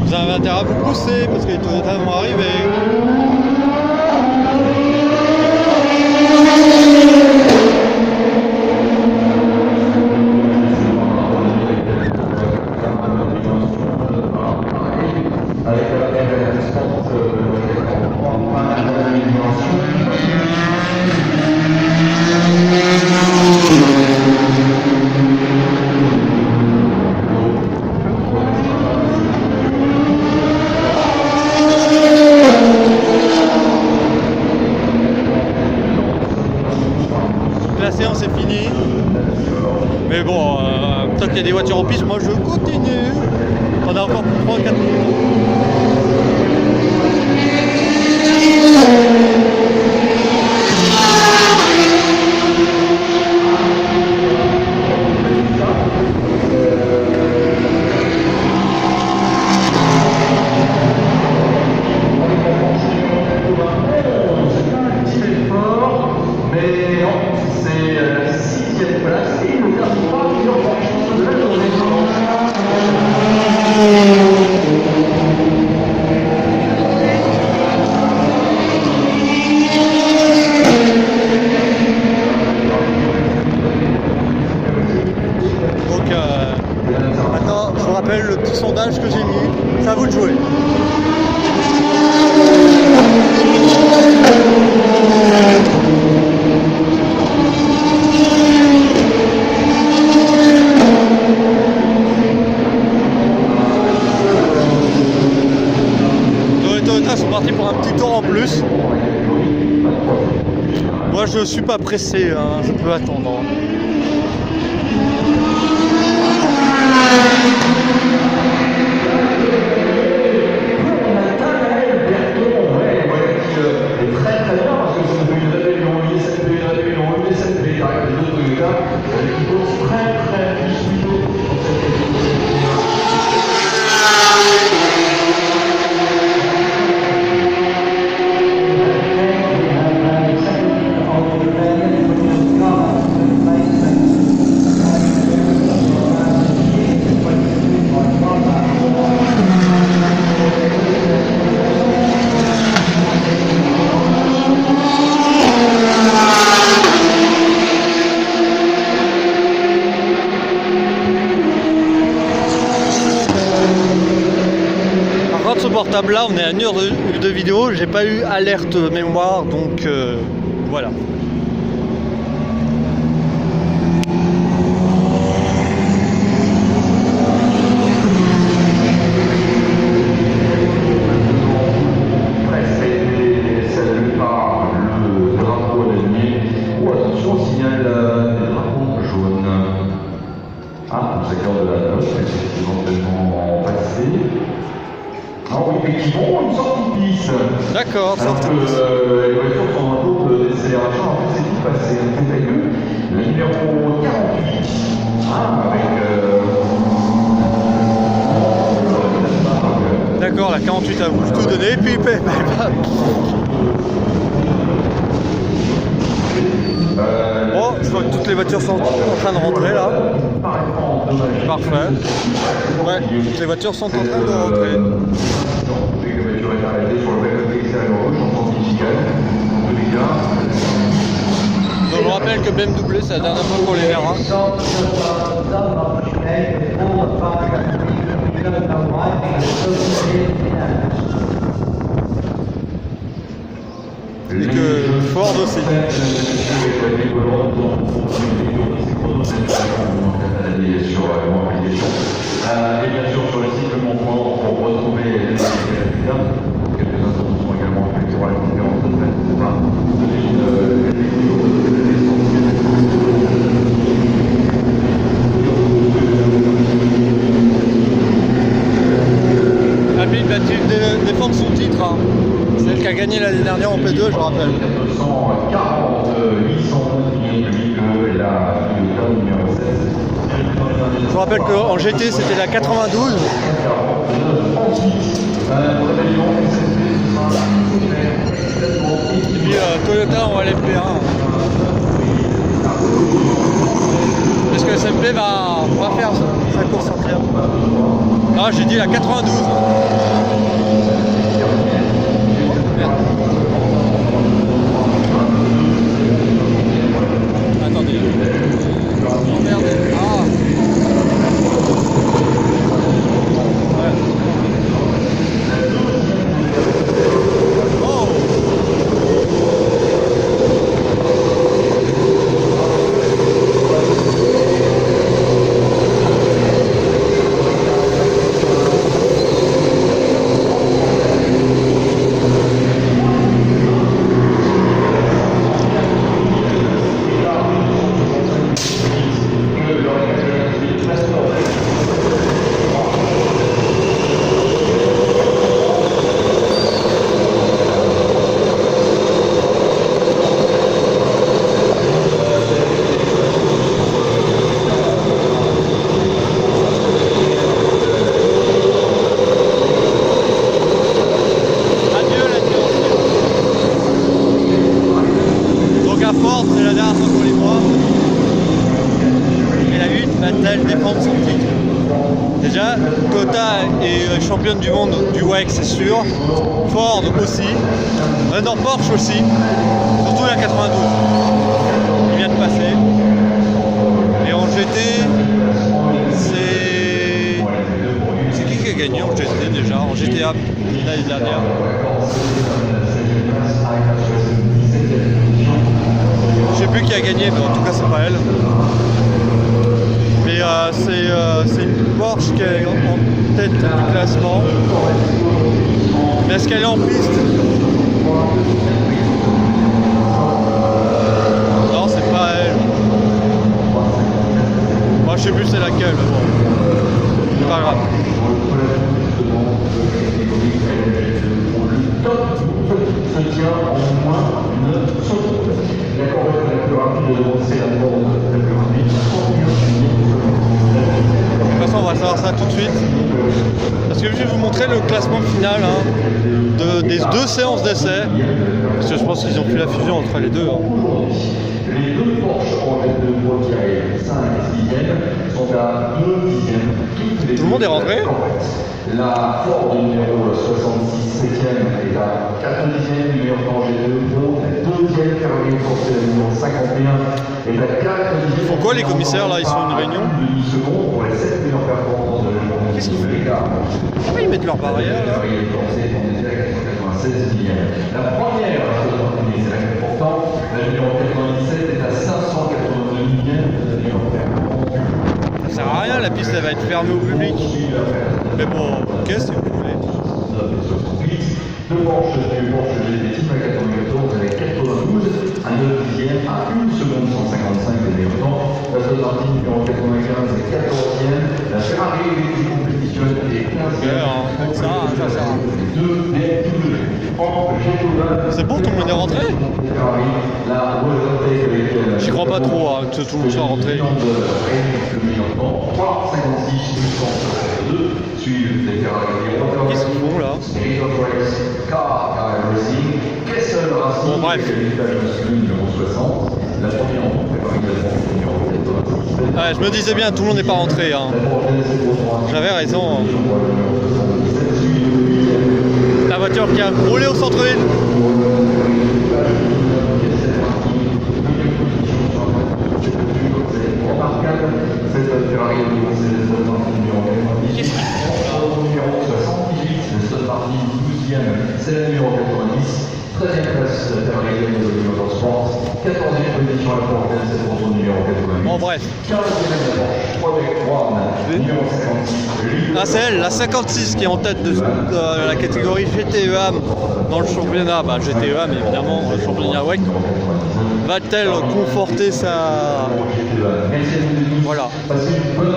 Vous avez intérêt à vous pousser parce qu'il est totalement arrivé. Avec la RS Sport, on prend pas mal d'améliorations. La séance est finie. Mais bon, tant qu'il y a des voitures en piste, moi je continue. On a encore 3-4 minutes. Mais non, c'est la 6ème place et le dernier pas meilleure chance de la journée. Donc maintenant, je vous rappelle le petit sondage que j'ai mis. C'est à vous de jouer. Les Toyota sont partis pour un petit tour en plus. Moi je suis pas pressé, hein, je peux attendre. comme là on est à 1 heure de vidéo, j'ai pas eu alerte mémoire, donc voilà. D'accord, sortie de piste. Les voitures sont en cours de décélération, en fait c'est tout passé. C'est avec eux, le numéro 48, avec... D'accord, la 48 a voulu tout donner, puis bon, je vois que toutes les voitures sont en train de rentrer là. Parfait. Ouais, toutes les voitures sont en train de rentrer. Donc je vous rappelle que BMW c'est la dernière fois qu'on les verra. Et que Ford aussi. Et bien sûr sur le site de Montfort pour retrouver les quelques informations également sur la conférence de presse Alpine va-t-il défendre son titre hein. Celle qui a gagné l'année dernière en P2, je vous rappelle. 240 809 millions de la numéro 16. Je vous rappelle qu'en GT c'était la 92. Et puis Toyota en LMP1. Est-ce que SMP va faire sa course entière? Ah, j'ai dit la 92. Merde. Attendez. Oh merde. Ah. Ouais. Oh. défendre son titre. Déjà, Toyota est championne du monde du WEC, c'est sûr. Ford aussi. Non, Porsche aussi. Surtout la 92. Il vient de passer. Et en GT, c'est qui a gagné en GT déjà? En GTA l'année dernière. Je sais plus qui a gagné, mais en tout cas c'est pas elle. Mais c'est une Porsche qui est en tête du classement. Mais est-ce qu'elle est en piste? Non, c'est pas elle. Moi je sais plus c'est laquelle, mais bon. C'est pas grave. Se tient en moins de secondes. La corvette la plus rapide de lancer la Ford la plus rapide, 31 juillet. De toute façon, on va savoir ça tout de suite. Parce que je vais vous montrer le classement final des deux séances d'essai. Parce que je pense qu'ils ont fait la fusion entre les deux. Les deux Porsche corvettes de Poitiers, 5 et 6e, sont à 2 dixièmes. Tout le monde est rentré? La Ford numéro 66 7e est à 4 dixièmes du meilleur temps G2, donc la deuxième Ferrari Force numéro 51 est à 4 dixièmes. Pourquoi les commissaires là ils sont en réunion? 12 secondes pour les 7 meilleures performances de la journée. Qu'est-ce qu'ils font? Pourquoi ils mettent leur barrière là? La première, c'est la plus importante, la numéro 97 est à 582 millièmes de la numéro. Ça sert à rien, la piste elle va être fermée au public. Mais bon, ok si vous voulez. Deux manches du Porsche GT Team à 94 avec 92, à 9 dixièmes, à 1 seconde 155 de Néotan. La Aston Martin numéro 95 est 14e. La Ferrari qui compétitionne est 15e. Ça sert à rien. 2 BMW. C'est bon, tout le monde est rentré? J'y crois pas trop hein, que tout le monde soit rentré. Qu'est-ce qu'ils font là? Bon bref. Ouais, je me disais bien, tout le monde n'est pas rentré. Hein. J'avais raison. Hein. La voiture qui a roulé au centre-ville. C'est la numéro 90, 13e place Ferrari de Motorsport, 14e position à la Portaine, c'est pour son numéro 88. Bon bref. 15e numéro 56. Ah c'est elle, la 56 qui est en tête de la catégorie GTEAM dans le championnat. Bah GTEAM évidemment, le championnat WEC. Va-t-elle conforter sa... Voilà. Passez une bonne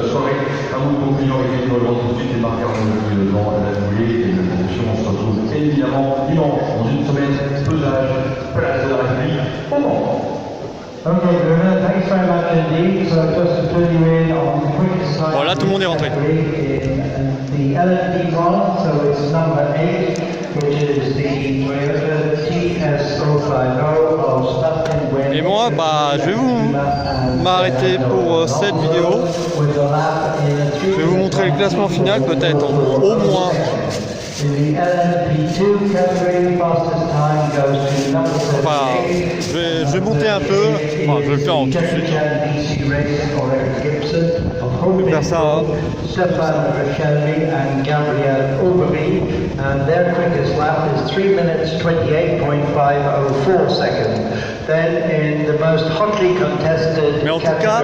soirée. À vous concluant avec les tout de suite les marqueurs dans la foulée et la condition. On se retrouve évidemment dimanche dans une semaine. Pesage, place de la République. Au Mans. Okay, Bruno, thanks very much indeed. So just to fill you in on the quickest time. Voilà, tout le monde est rentré. The LMP one, so it's number 8, which is the Toyota TS050 of Stutton. Et moi, bah, je vais vous m'arrêter pour cette vidéo. Je vais vous montrer le classement final, peut-être au moins. Enfin, je vais monter un peu. Enfin, je vais le faire en tout de suite. Je vais faire ça. Hein. Mais en tout cas,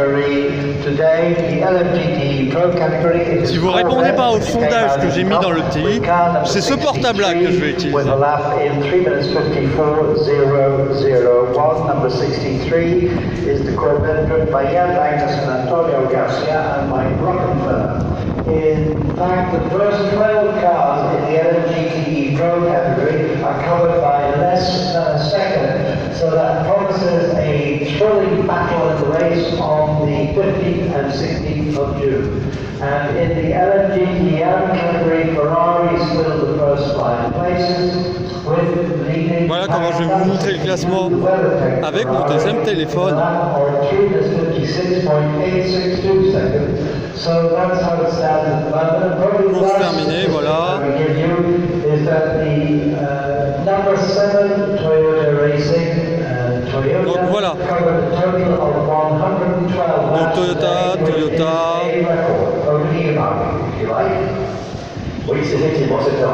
si vous répondez pas au sondage que j'ai mis dans le petit, c'est ce portable-là que je vais utiliser. In fact, the first 12 cars in the LMGTE Pro category are covered by less than a second, so that promises a thrilling battle in the race on the 15th and 16th of June. And in the LMGTE category, Ferrari filled the first 5 places. Voilà comment je vais vous montrer le classement avec mon deuxième téléphone. Course terminée, voilà. Donc voilà. Donc Toyota.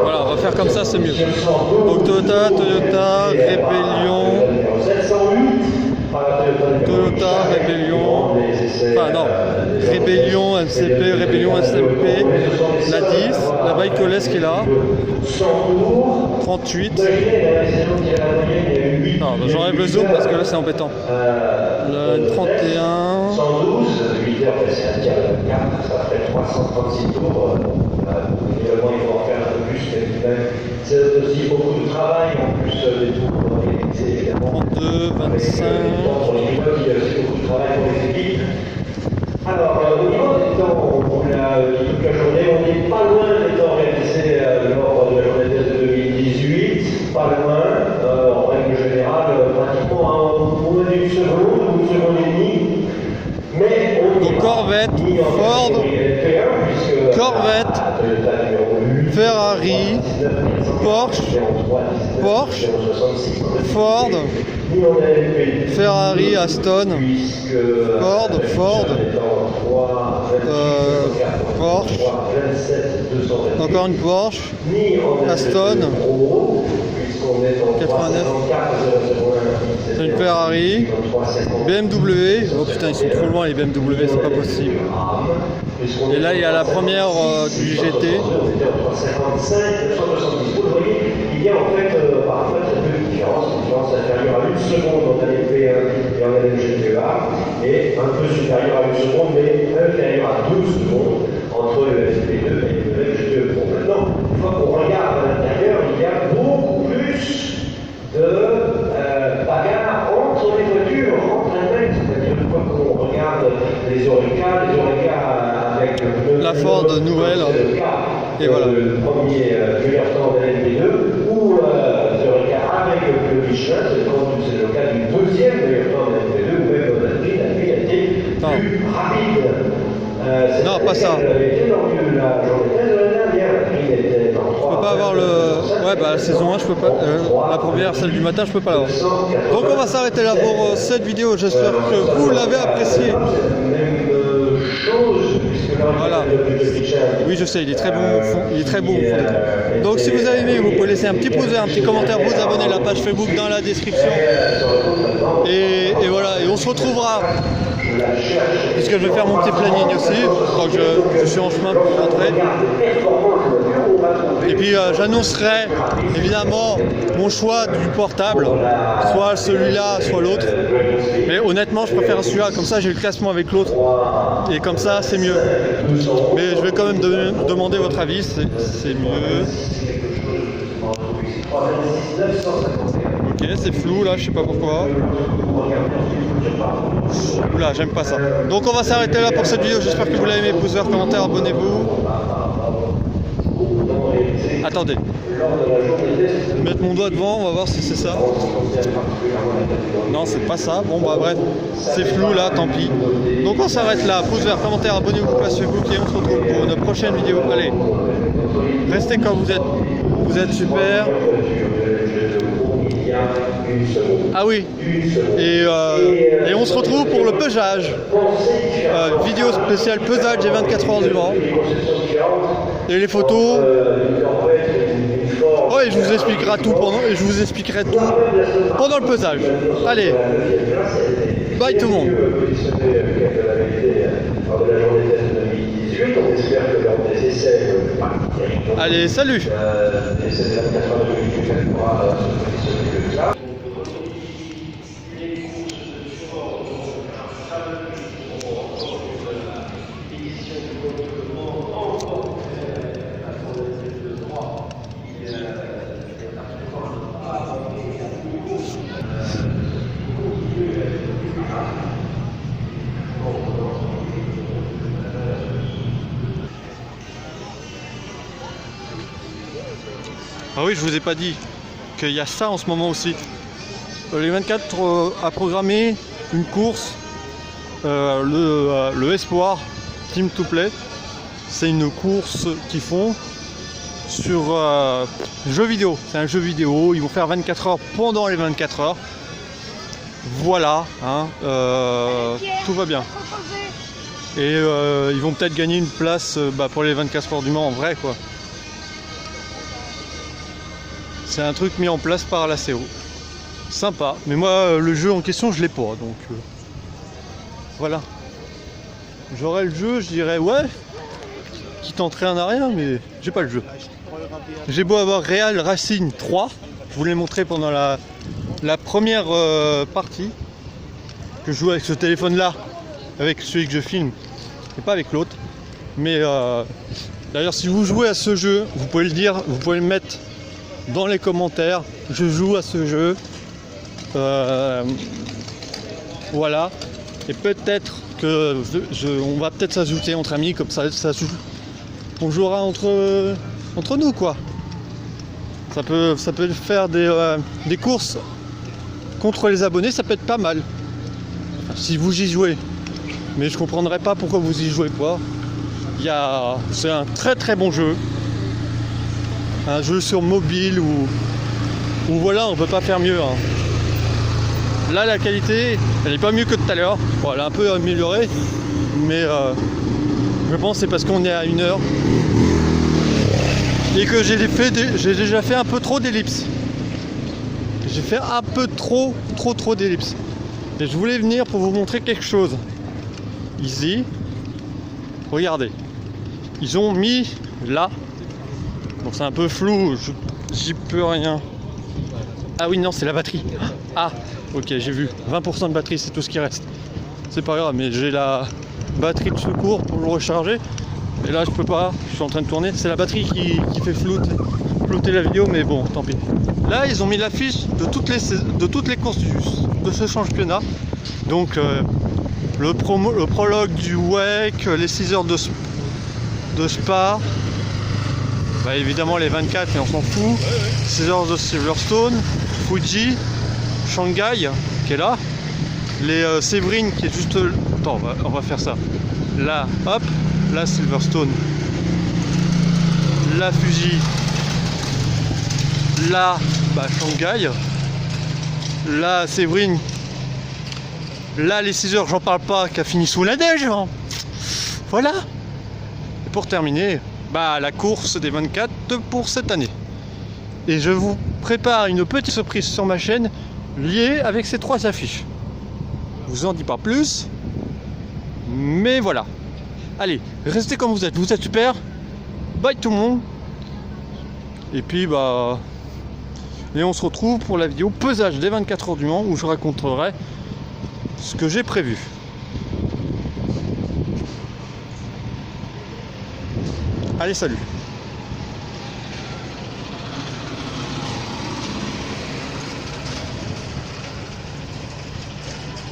Voilà, on va faire comme ça, c'est mieux. Donc Toyota, Rébellion, enfin non, Rébellion, MCP, la 10, la Bikeoless qui est là, 38, non, j'enlève le zoom parce que là c'est embêtant, le 31, 112, 8 heures, c'est un tir de carte, ça fait 336 tours. Évidemment, il faut en faire un peu plus, mais c'est aussi beaucoup de travail en plus des tours organisés. 32, 25. Pour les pilotes, il y a aussi beaucoup de travail pour les équipes. Alors, au niveau des temps, on l'a dit toute la journée, on n'est pas loin des temps réalisés lors de la journée de 2018, pas loin, en règle générale, pratiquement à moins d'une seconde ou une seconde et demie. Mais on donc Corvette, Ford, Corvette, Ferrari, Porsche, Ford, Ferrari, Aston, Ford, Porsche, encore une Porsche, Aston, 89, c'est une Ferrari, BMW, oh putain ils sont trop loin les BMW, c'est pas possible. Et là il y a la première du GT. Il y a en fait parfois très peu de différence inférieure à 1 seconde en LP1 et en LGT1 et un peu supérieure à 1 seconde mais inférieure à 2 secondes entre le LGT2 et le LGT2. Bon, maintenant, une fois qu'on regarde à l'intérieur, il y a beaucoup plus de bagarres entre les voitures, entre elles-mêmes. C'est-à-dire une fois qu'on regarde les Oreca avec la Ford nouvelle. Et voilà. Le premier meilleur temps de LP2 ou avec le Michelin, c'est le cas du deuxième meilleur temps de LP2 ou même l'Alpine a été plus rapide. Non, pas ça. Je peux pas avoir le... Ouais, bah la saison 1, je peux pas... la première, celle du matin, je peux pas l'avoir. Donc on va s'arrêter là pour cette vidéo. J'espère que vous l'avez appréciée. Voilà. Oui, je sais, il est très bon. Il est très beau. Donc si vous avez aimé, vous pouvez laisser un petit pouce vert, un petit commentaire, vous abonner à la page Facebook dans la description. Et voilà, et on se retrouvera. Puisque je vais faire mon petit planning aussi, quand je suis en chemin pour rentrer. Et puis j'annoncerai évidemment mon choix du portable, soit celui-là, soit l'autre. Mais honnêtement, je préfère celui-là, comme ça j'ai le classement avec l'autre. Et comme ça, c'est mieux. Mais je vais quand même demander votre avis, c'est mieux. Ok, c'est flou là, je sais pas pourquoi. Oula, j'aime pas ça. Donc on va s'arrêter là pour cette vidéo, j'espère que vous l'avez aimé, pouce vert, commentaire, abonnez-vous. Attendez. Mettre mon doigt devant, on va voir si c'est ça. Non, c'est pas ça. Bon bah bref, c'est flou là, tant pis. Donc on s'arrête là, pouce vert, commentaire, abonnez-vous, page Facebook et on se retrouve pour une prochaine vidéo. Allez, restez comme vous êtes super. Ah oui, et on se retrouve pour le pesage. Vidéo spéciale pesage des 24 heures du Mans. Et les photos. Oh, et je vous expliquerai tout pendant le pesage. Allez, bye tout le monde. Allez, salut. Ah oui, je vous ai pas dit qu'il y a ça en ce moment aussi. Les 24 a programmé une course, le Espoir Team to Play. C'est une course qu'ils font sur jeu vidéo. C'est un jeu vidéo, ils vont faire 24 heures pendant les 24 heures. Voilà, hein, tout va bien. Et ils vont peut-être gagner une place pour les 24 heures du Mans en vrai quoi. C'est un truc mis en place par la CO. Sympa. Mais moi, le jeu en question, je l'ai pas. Donc, voilà. J'aurais le jeu, je dirais ouais. Qui tenterait un à rien, mais j'ai pas le jeu. J'ai beau avoir Real Racing 3. Je vous l'ai montré pendant la première partie. Que je joue avec ce téléphone-là. Avec celui que je filme. Et pas avec l'autre. Mais d'ailleurs, si vous jouez à ce jeu, vous pouvez le dire, vous pouvez le mettre dans les commentaires. Je joue à ce jeu. Voilà. Et peut-être que on va peut-être s'ajouter entre amis, comme ça on jouera entre nous quoi. Ça peut faire des courses contre les abonnés, ça peut être pas mal. Si vous y jouez. Mais je comprendrais pas pourquoi vous y jouez pas. C'est un très très bon jeu. un jeu sur mobile ou voilà, on peut pas faire mieux. Hein. Là, la qualité, elle est pas mieux que tout à l'heure. Bon, elle est un peu améliorée, mais je pense que c'est parce qu'on est à 1 heure et que j'ai déjà fait un peu trop d'ellipses. J'ai fait un peu trop d'ellipses. Et je voulais venir pour vous montrer quelque chose. Ici, regardez. Ils ont mis là. Donc c'est un peu flou, j'y peux rien. Ah oui, non, c'est la batterie. Ah, ok, j'ai vu. 20% de batterie, c'est tout ce qui reste. C'est pas grave, mais j'ai la batterie de secours pour le recharger. Et là, je peux pas, je suis en train de tourner. C'est la batterie qui fait flouter la vidéo, mais bon, tant pis. Là, ils ont mis l'affiche de toutes les courses de ce championnat. Donc, le prologue du WEC, les 6 heures de Spa. Bah, évidemment, les 24, mais on s'en fout. 6 heures de Silverstone, Fuji, Shanghai, qui est là. Les Séverine, qui est juste... Attends, on va faire ça. Là, hop. Là, Silverstone. Là, Fuji. Là, bah, Shanghai. Là, Séverine. Là, les 6 heures, j'en parle pas, qui a fini sous la neige. Hein. Voilà. Et pour terminer, bah, la course des 24 pour cette année. Et je vous prépare une petite surprise sur ma chaîne liée avec ces 3 affiches. Je vous en dis pas plus. Mais voilà. Allez, restez comme vous êtes super. Bye tout le monde. Et puis bah... Et on se retrouve pour la vidéo pesage des 24 heures du Mans où je raconterai ce que j'ai prévu. Allez, salut.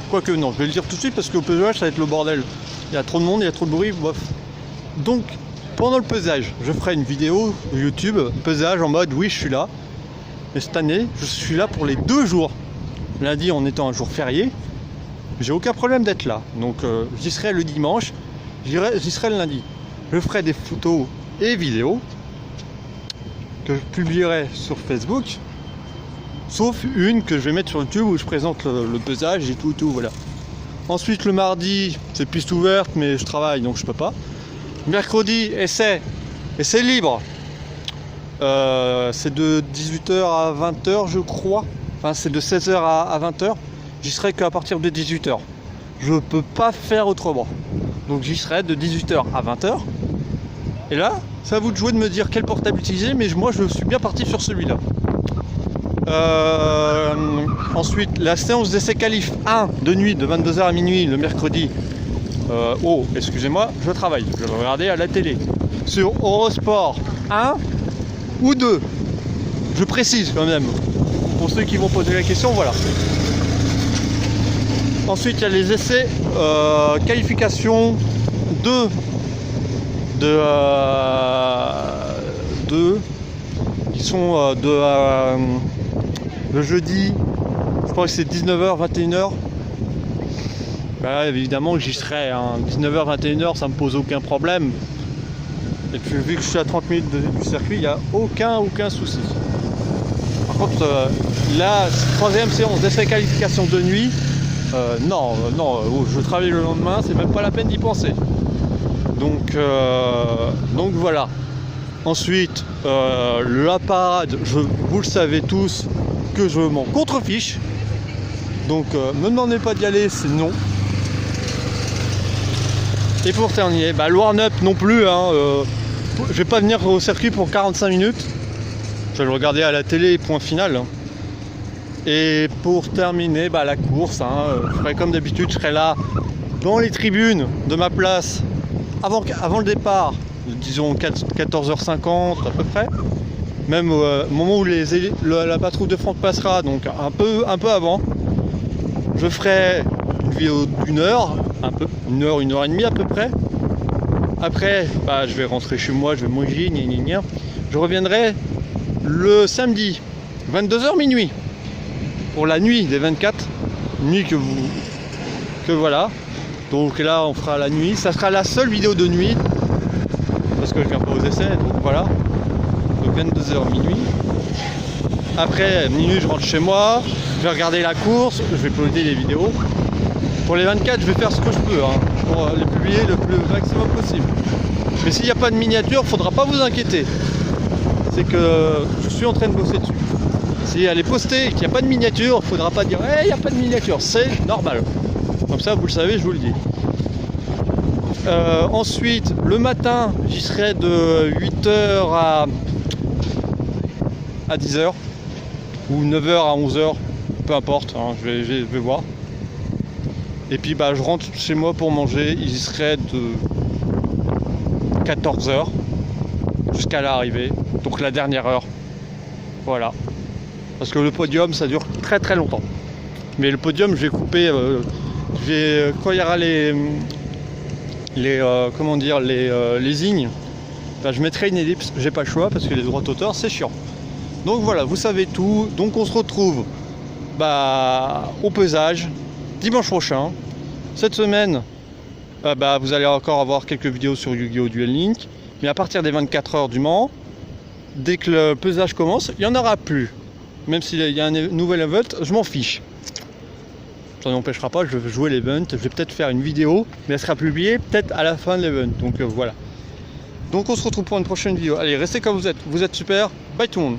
Quoique non, je vais le dire tout de suite parce qu'au pesage ça va être le bordel. Il y a trop de monde, il y a trop de bruit, bref. Donc, pendant le pesage, je ferai une vidéo YouTube, pesage en mode oui, je suis là. Mais cette année, je suis là pour les 2 jours. Lundi en étant un jour férié, j'ai aucun problème d'être là. Donc, j'y serai le dimanche, j'y serai le lundi. Je ferai des photos et vidéos que je publierai sur Facebook. Sauf une que je vais mettre sur YouTube où je présente le pesage et tout, voilà. Ensuite le mardi, c'est piste ouverte mais je travaille donc je peux pas. Mercredi, essai libre. C'est de 18h à 20h je crois. Enfin c'est de 16h à 20h. J'y serai qu'à partir de 18h. Je peux pas faire autrement. Donc j'y serai de 18h à 20h. Et là, c'est à vous de jouer de me dire quel portable utiliser, mais moi je suis bien parti sur celui-là. Ensuite, la séance d'essai qualif 1 de nuit de 22h à minuit le mercredi. Excusez-moi, je travaille. Je vais regarder à la télé. Sur Eurosport 1 ou 2. Je précise quand même. Pour ceux qui vont poser la question, voilà. Ensuite, il y a les essais qualification 2 qui sont le jeudi, je crois que c'est 19h, 21h. Bah, évidemment j'y serai, hein. 19h, 21h, ça me pose aucun problème. Et puis vu que je suis à 30 minutes du circuit, il n'y a aucun souci. Par contre, la 3e séance d'essai qualification de nuit, je travaille le lendemain, c'est même pas la peine d'y penser. Donc voilà. Ensuite, la parade, vous le savez tous, que je m'en contrefiche. Donc, me demandez pas d'y aller, c'est non. Et pour terminer, le warm-up non plus. Hein, je vais pas venir au circuit pour 45 minutes. Je vais le regarder à la télé, point final. Et pour terminer, la course, je ferai comme d'habitude, je serai là dans les tribunes de ma place avant le départ. Disons 14h50 à peu près, même au moment où la patrouille de Franck passera, donc un peu avant. Je ferai une vidéo d'1 heure, une heure et demie à peu près. Après, je vais rentrer chez moi, je vais manger, je reviendrai le samedi, 22h minuit, pour la nuit des 24, nuit que voilà. Donc là, on fera la nuit, ça sera la seule vidéo de nuit. Parce que je viens pas aux essais, donc voilà. Donc 22h minuit. Après minuit je rentre chez moi, je vais regarder la course, je vais uploader les vidéos. Pour les 24 je vais faire ce que je peux hein, pour les publier le plus maximum possible. Mais s'il n'y a pas de miniature, il ne faudra pas vous inquiéter. C'est que je suis en train de bosser dessus. Si elle est postée et qu'il n'y a pas de miniature, il ne faudra pas dire hey, il n'y a pas de miniature, c'est normal. Comme ça vous le savez, je vous le dis. Ensuite, le matin, j'y serai de 8h à 10h ou 9h à 11h, peu importe, hein, je vais voir. Et puis bah, je rentre chez moi pour manger, j'y serai de 14h jusqu'à l'arrivée, donc la dernière heure. Voilà. Parce que le podium, ça dure très très longtemps. Mais le podium, je vais couper, quand il y aura les lignes, ben, je mettrai une ellipse, j'ai pas le choix parce que les droits d'auteur c'est chiant. Donc voilà, vous savez tout. Donc on se retrouve au pesage dimanche prochain. Cette semaine, vous allez encore avoir quelques vidéos sur Yu-Gi-Oh! Duel Link. Mais à partir des 24 heures du Mans, dès que le pesage commence, il n'y en aura plus. Même s'il y a un nouvel event, je m'en fiche. Ça n'empêchera pas, je vais jouer l'event, je vais peut-être faire une vidéo, mais elle sera publiée peut-être à la fin de l'event. Donc voilà. Donc on se retrouve pour une prochaine vidéo. Allez, restez comme vous êtes super. Bye tout le monde.